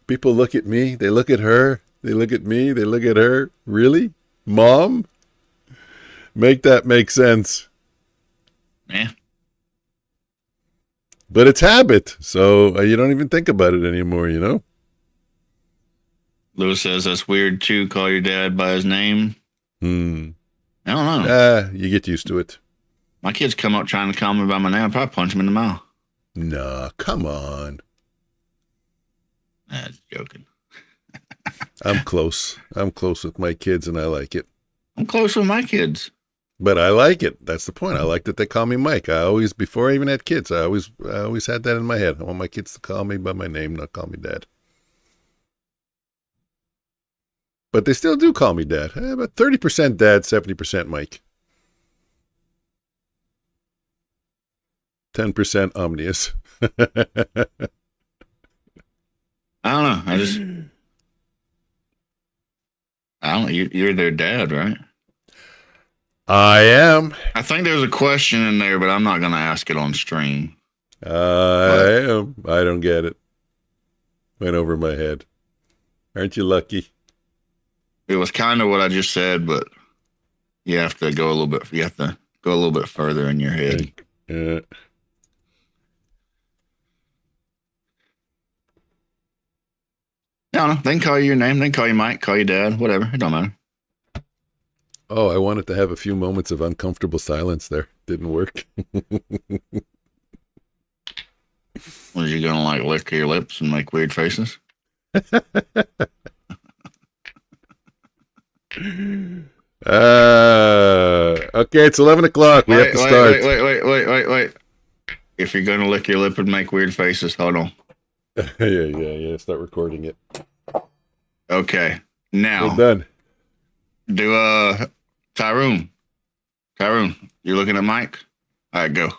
People look at me. They look at her. They look at me. They look at her. Really? Mom? Make that make sense. Yeah. But it's habit. So you don't even think about it anymore, you know? Lewis says that's weird too. Call your dad by his name. I don't know. You get used to it. My kids come up trying to call me by my name. I'll probably punch them in the mouth. Nah, come on. That's joking. I'm close. I'm close with my kids and I like it. I'm close with my kids. But I like it. That's the point. I like that they call me Mike. Before I even had kids, I always had that in my head. I want my kids to call me by my name, not call me dad. But they still do call me dad. About 30% dad, 70% Mike. 10% Omnius. I don't know. I don't know. You're their dad, right? I am. I think there's a question in there, but I'm not going to ask it on stream. I am. I don't get it. Went over my head. Aren't you lucky? It was kind of what I just said, but you have to go a little bit. You have to go a little bit further in your head. Yeah. I don't know. They can call you your name. They can call you Mike, call you dad, whatever. It don't matter. Oh, I wanted to have a few moments of uncomfortable silence there. Didn't work. Was you gonna like lick your lips and make weird faces? Okay, it's 11 o'clock. We have to start. Wait. wait. If you're gonna lick your lip and make weird faces, hold on. yeah. Start recording it. Okay. Now We're done. do Tyrone. Tyrone, you're looking at Mike? All right, go.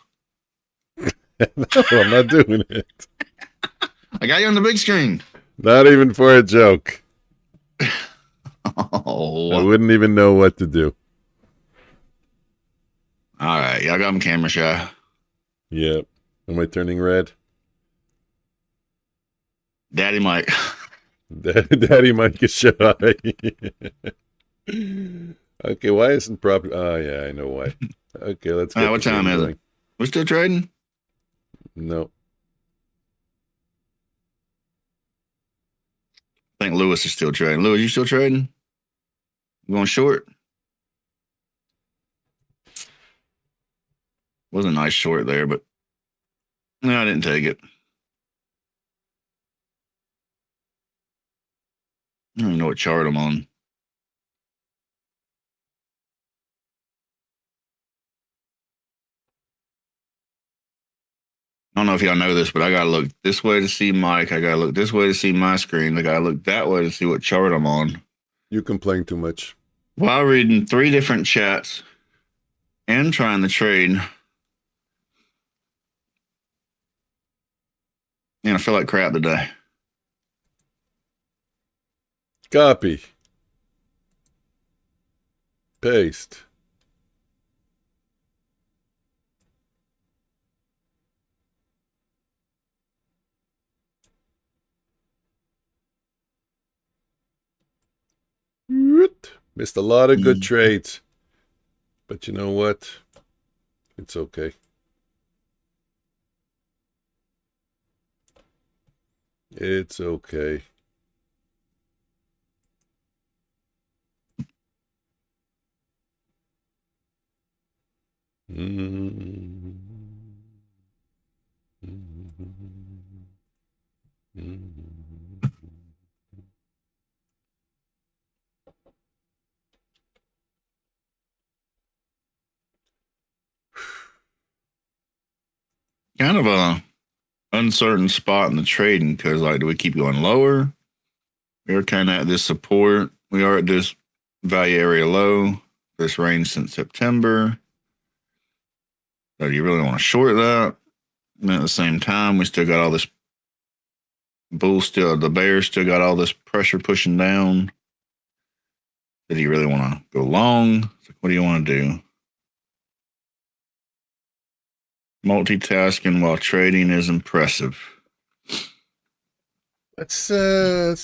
No, I'm not doing it. I got you on the big screen. Not even for a joke. Oh. I wouldn't even know what to do. All right, y'all got him camera shy. Yep. Am I turning red? Daddy Mike. Daddy Mike is shy. Okay, why isn't proper? Oh, yeah, I know why. Okay, let's get What time is it? We still trading? No. I think Lewis is still trading. Lewis, you still trading? You going short? Was a nice short there, but no, I didn't take it. I don't even know what chart I'm on. I don't know if y'all know this, but I gotta look this way to see Mike. I gotta look this way to see my screen. I gotta look that way to see what chart I'm on. You complain too much. While reading 3 different chats and trying to trade. Man, I feel like crap today. Copy. Paste. Missed a lot of good trades. But you know what? It's okay. It's okay. Kind of a uncertain spot in the trading because, like, do we keep going lower? We're kind of at this support. We are at this value area low. This range since September. So do you really want to short that? And at the same time, we still got all this the bear still got all this pressure pushing down. Do you really want to go long? What do you want to do? Multitasking while trading is impressive. Let's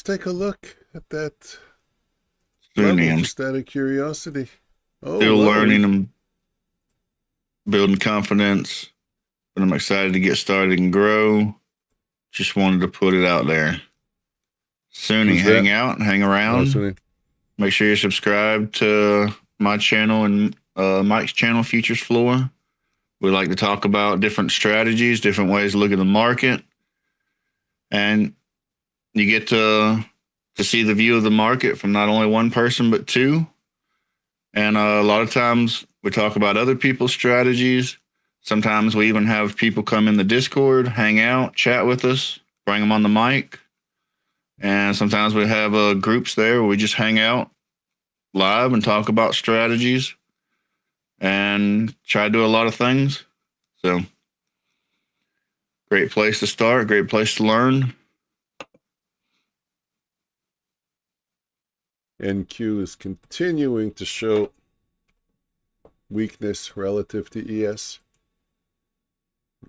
take a look at that. Just out of curiosity. Still learning and building confidence, but I'm excited to get started and grow. Just wanted to put it out there. Suni, hang out and hang around. Make sure you subscribe to my channel and Mike's channel, Futures Floor. We like to talk about different strategies, different ways to look at the market. And you get to see the view of the market from not only one person, but 2. And a lot of times we talk about other people's strategies. Sometimes we even have people come in the Discord, hang out, chat with us, bring them on the mic. And sometimes we have groups there where we just hang out live and talk about strategies and try to do a lot of things. So, great place to start, great place to learn. NQ is continuing to show weakness relative to ES.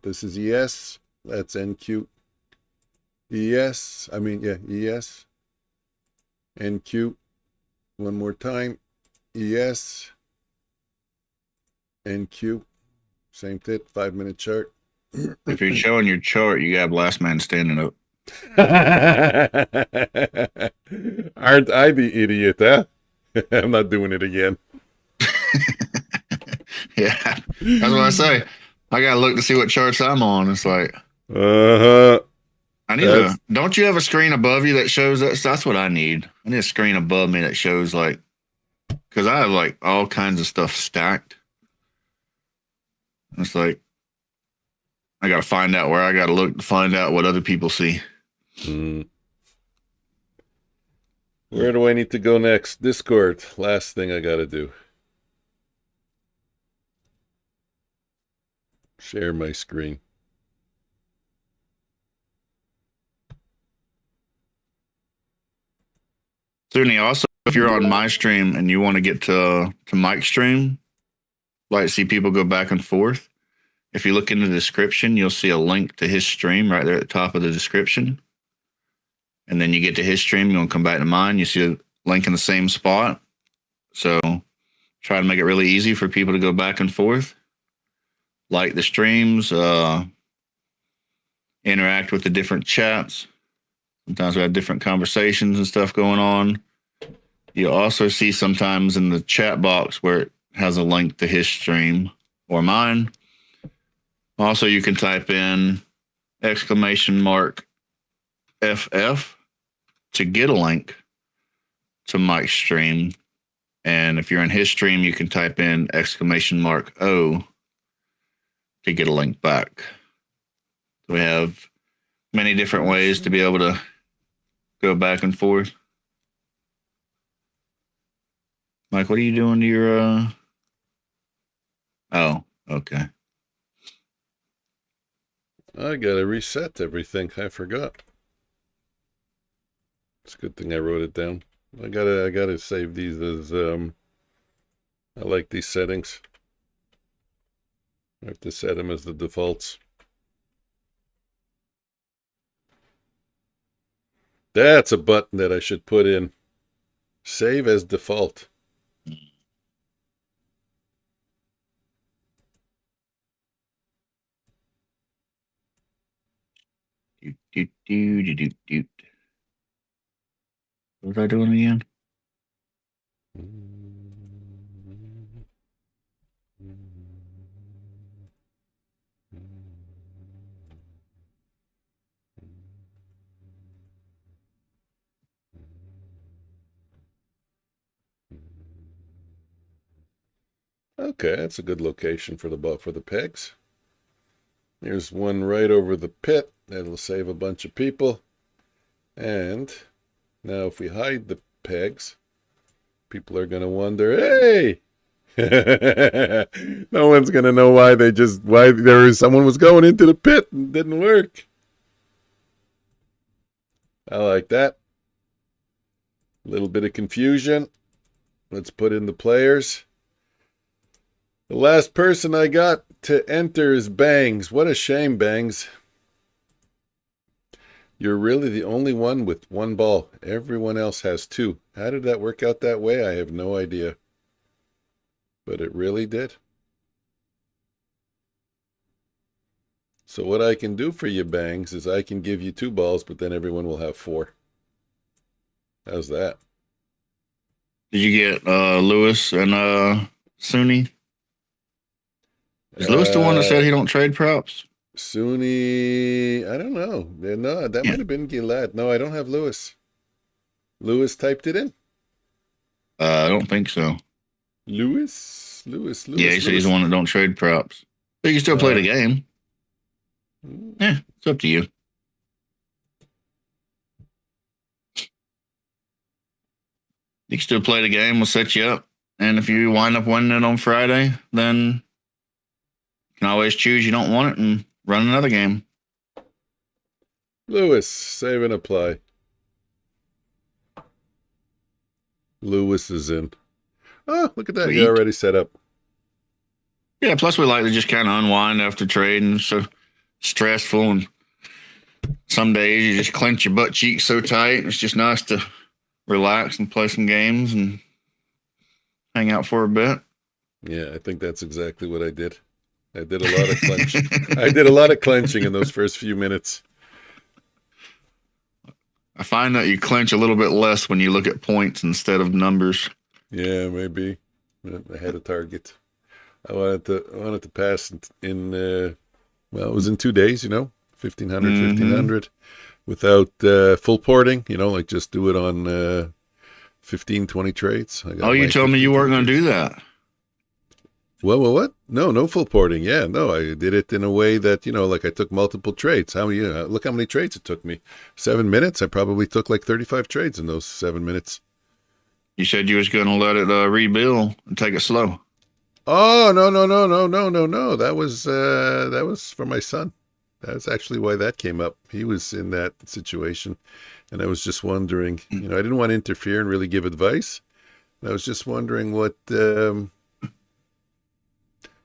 This is ES, that's NQ. ES, ES. NQ. One more time. ES. NQ. Same tit, 5-minute chart. If you're showing your chart, you got last man standing up. Aren't I the idiot, huh? I'm not doing it again. Yeah, that's what I say. I gotta look to see what charts I'm on. It's like, I need don't you have a screen above you that shows that? That's what I need. I need a screen above me that shows, like, because I have like all kinds of stuff stacked. It's like, I got to find out where I got to look to find out what other people see. Where do I need to go next? Discord. Last thing I got to do. Share my screen. Sydney, also, if you're on my stream and you want to get to Mike's stream, like see people go back and forth, if you look in the description, you'll see a link to his stream right there at the top of the description. And then you get to his stream, you want to come back to mine, you see a link in the same spot. So try to make it really easy for people to go back and forth. Like the streams, interact with the different chats. Sometimes we have different conversations and stuff going on. You also see sometimes in the chat box where it has a link to his stream or mine. Also, you can type in !FF to get a link to Mike's stream. And if you're in his stream, you can type in !O to get a link back. We have many different ways to be able to go back and forth. Mike, what are you doing to your... Oh, okay. I gotta reset everything. I forgot. It's a good thing I wrote it down. I gotta save these as I like these settings. I have to set them as the defaults. That's a button that I should put in. Save as default. What was I doing again? Okay, that's a good location for the pegs. There's one right over the pit. That'll save a bunch of people. And now if we hide the pegs, people are going to wonder, hey! No one's going to know why someone was going into the pit and didn't work. I like that. A little bit of confusion. Let's put in the players. The last person I got to enter is Bangs. What a shame, Bangs. You're really the only one with one ball. Everyone else has two. How did that work out that way? I have no idea. But it really did. So what I can do for you, Bangs, is I can give you two balls, but then everyone will have four. How's that? Did you get Lewis and Sunni? Is Lewis the one that said he don't trade props? Sunni, I don't know. No, that might have been Gilad. No, I don't have Lewis. Lewis typed it in? I don't think so. Lewis. Yeah, he said he's the one that don't trade props. But you can still play the game. Yeah, it's up to you. You can still play the game. We'll set you up. And if you wind up winning it on Friday, then you can always choose you don't want it and run another game. Lewis, save and apply. Lewis is in. Oh, look at that. You're already set up. Yeah, plus we like to just kind of unwind after trading. So stressful, and some days you just clench your butt cheeks so tight. It's just nice to relax and play some games and hang out for a bit. Yeah, I think that's exactly what I did. I did a lot of clenching. I did a lot of clenching in those first few minutes. I find that you clench a little bit less when you look at points instead of numbers. Yeah, maybe. I had a target. I wanted to pass in well, it was in 2 days, 1,500, 1,500, without full porting, like just do it on 15, 20 trades. You told me you weren't going to do that. What? No, no full porting. Yeah, no, I did it in a way that, like I took multiple trades. Look how many trades it took me. 7 minutes. I probably took like 35 trades in those 7 minutes. You said you was going to let it rebuild and take it slow. Oh, no, no, no, no, no, no, no. That was for my son. That's actually why that came up. He was in that situation. And I was just wondering, I didn't want to interfere and really give advice. And I was just wondering what the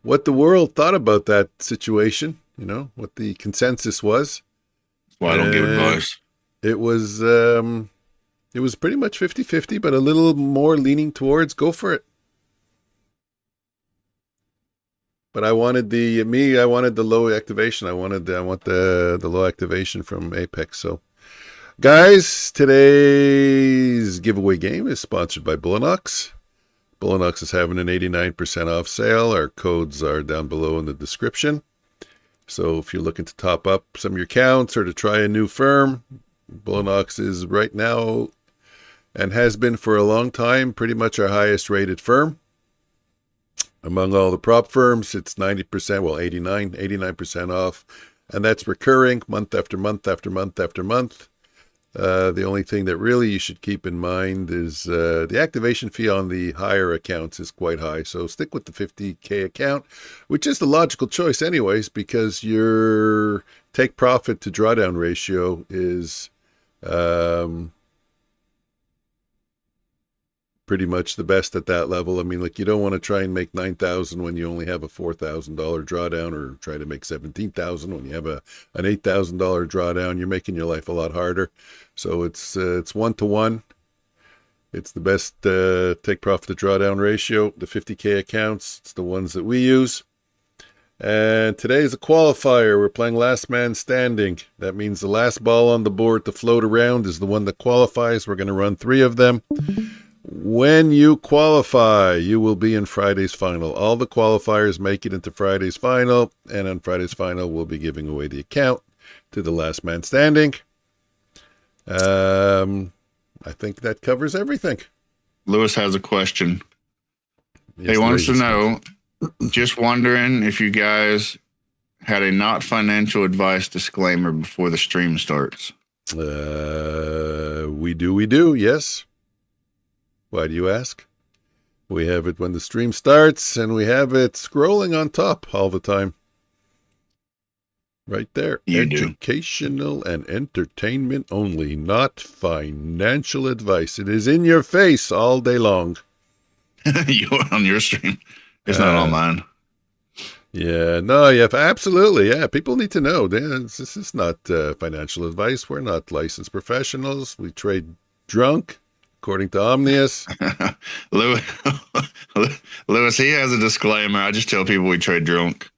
world thought about that situation, what the consensus was. That's why I don't give And advice. it was pretty much 50-50, but a little more leaning towards go for it. But I wanted the low activation. I want the low activation from Apex. So guys, today's giveaway game is sponsored by Bullinox. Bullinox is having an 89% off sale. Our codes are down below in the description. So if you're looking to top up some of your accounts or to try a new firm, Bullinox is right now and has been for a long time pretty much our highest rated firm. Among all the prop firms, it's 90%, well, 89% off. And that's recurring month after month after month after month. The only thing that really you should keep in mind is the activation fee on the higher accounts is quite high. So stick with the 50K account, which is the logical choice anyways, because your take profit to drawdown ratio is pretty much the best at that level. I mean, like, you don't want to try and make 9,000 when you only have a $4,000 drawdown, or try to make 17,000 when you have an $8,000 drawdown. You're making your life a lot harder. So it's 1-to-1. It's the best take profit to drawdown ratio. The 50K accounts, it's the ones that we use. And today is a qualifier. We're playing last man standing. That means the last ball on the board to float around is the one that qualifies. We're going to run 3 of them. When you qualify, you will be in Friday's final. All the qualifiers make it into Friday's final, and on Friday's final, we'll be giving away the account to the last man standing. I think that covers everything. Lewis has a question. Yes, he wants to know, just wondering if you guys had a not financial advice disclaimer before the stream starts. We do, yes. Why do you ask? We have it when the stream starts, and we have it scrolling on top all the time. Right there. You Educational and entertainment only, not financial advice. It is in your face all day long. You're on your stream. It's not on mine. Yeah, no, yeah, absolutely. Yeah, people need to know. This is not financial advice. We're not licensed professionals. We trade drunk. According to Omnius. Lewis, he has a disclaimer. I just tell people we trade drunk.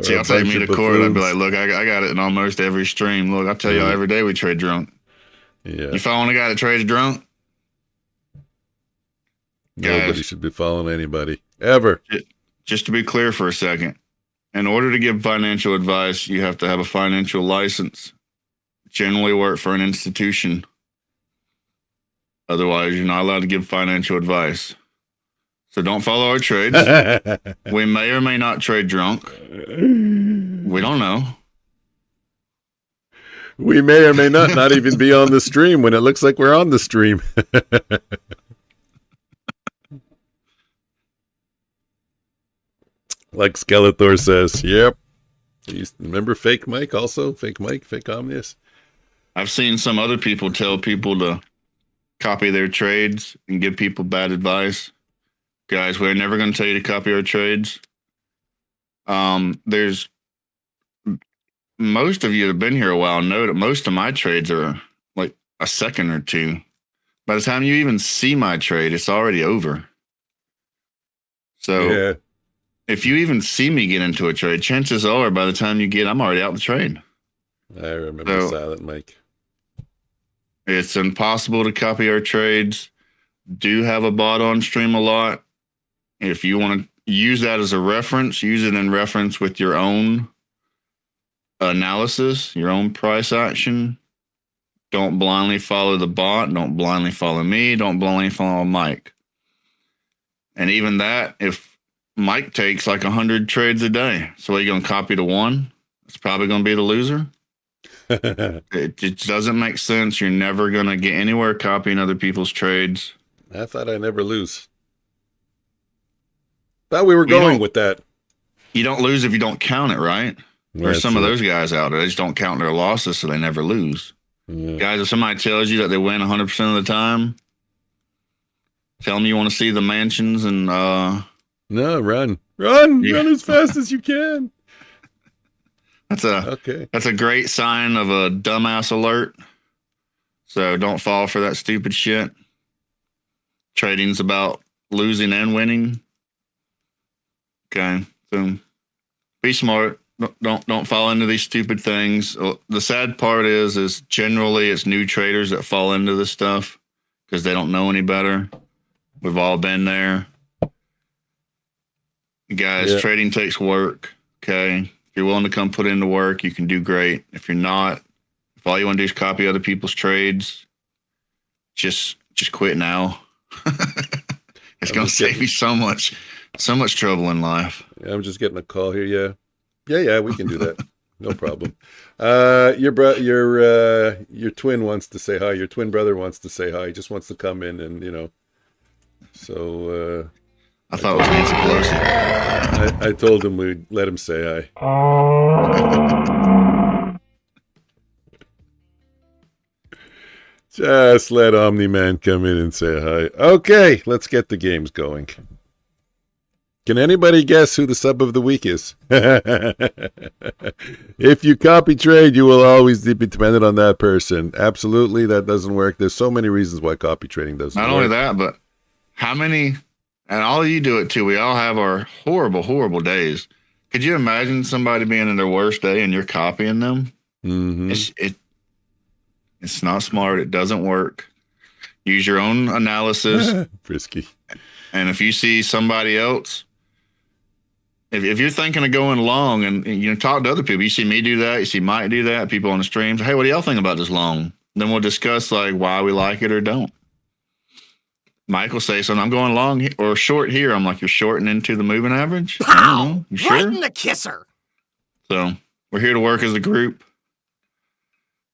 See, I'll take me to court. I'd be like, look, I got it in almost every stream. Look, I tell y'all every day we trade drunk. Yeah. You following a guy that trades drunk? Nobody should be following anybody. Ever. Just to be clear for a second. In order to give financial advice, you have to have a financial license. Generally work for an institution. Otherwise, you're not allowed to give financial advice. So don't follow our trades. We may or may not trade drunk. We don't know. We may or may not even be on the stream when it looks like we're on the stream. Like Skeletor says, yep. Remember Fake Mike also? Fake Mike, Fake Omnius? I've seen some other people tell people to copy their trades and give people bad advice. Guys, we're never going to tell you to copy our trades. There's most of you that have been here a while know that most of my trades are like a second or two. By the time you even see my trade, it's already over. So if you even see me get into a trade, chances are by the time you get, I'm already out the trade. I remember Silent Mike. It's impossible to copy our trades. Do have a bot on stream a lot. If you want to use that as a reference, use it in reference with your own analysis, your own price action. Don't blindly follow the bot. Don't blindly follow me. Don't blindly follow Mike. And even that, if Mike takes like 100 trades a day. So are you going to copy the one? It's probably going to be the loser. It doesn't make sense. You're never going to get anywhere copying other people's trades. I thought I never lose. Thought we were going with that. You don't lose if you don't count it, right? There's some of it. those guys out there. They just don't count their losses, so they never lose. Yeah. Guys, if somebody tells you that they win 100% of the time, tell them you want to see the mansions and no, run as fast as you can. That's a great sign of a dumbass alert. So don't fall for that stupid shit. Trading's about losing and winning. Okay, so be smart. Don't fall into these stupid things. The sad part is generally it's new traders that fall into this stuff because they don't know any better. We've all been there. Guys, trading takes work. Okay. If you're willing to come put in the work, you can do great. If you're not, if all you want to do is copy other people's trades, just quit now. It's going to save you so much trouble in life. I'm just getting a call here. Yeah, we can do that. No problem. Your twin wants to say hi. Your twin brother wants to say hi. He just wants to come in and, so I thought it was Nancy Pelosi. I told him we'd let him say hi. Just let Omni-Man come in and say hi. Okay, let's get the games going. Can anybody guess who the sub of the week is? If you copy trade, you will always be dependent on that person. Absolutely, that doesn't work. There's so many reasons why copy trading doesn't work. Not only that, but how many, and all of you do it too, we all have our horrible, horrible days. Could you imagine somebody being in their worst day and you're copying them? Mm-hmm. It's not smart. It doesn't work. Use your own analysis. Frisky. And if you see somebody else, if you're thinking of going long and talk to other people, you see me do that, you see Mike do that, people on the streams, hey, what do y'all think about this long? Then we'll discuss like why we like it or don't. Mike will say something, I'm going long or short here. I'm like, you're shorting into the moving average? Pow! You sure? Right in the kisser. So we're here to work as a group,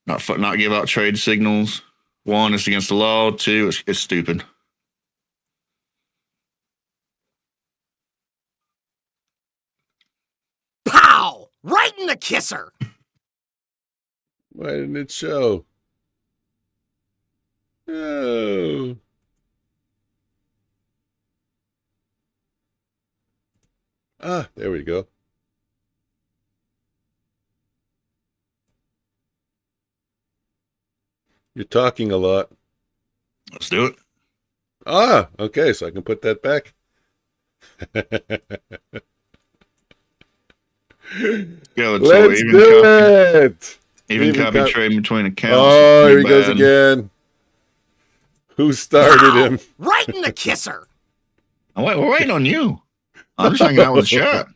not give out trade signals. One, it's against the law. Two, it's stupid. Pow! Right in the kisser. Why didn't it show? Oh. Ah, there we go. You're talking a lot. Let's do it. Ah, okay, so I can put that back. Yeah, let's do it. Even copy trade between accounts. Oh, here he goes again. Who started him? Right in the kisser. Oh, wait, we're waiting on you. I'm just hanging out with the chat.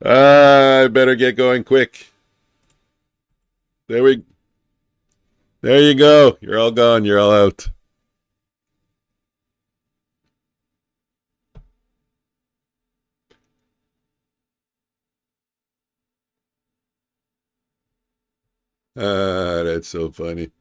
I better get going quick. There you go. You're all gone. You're all out. That's so funny.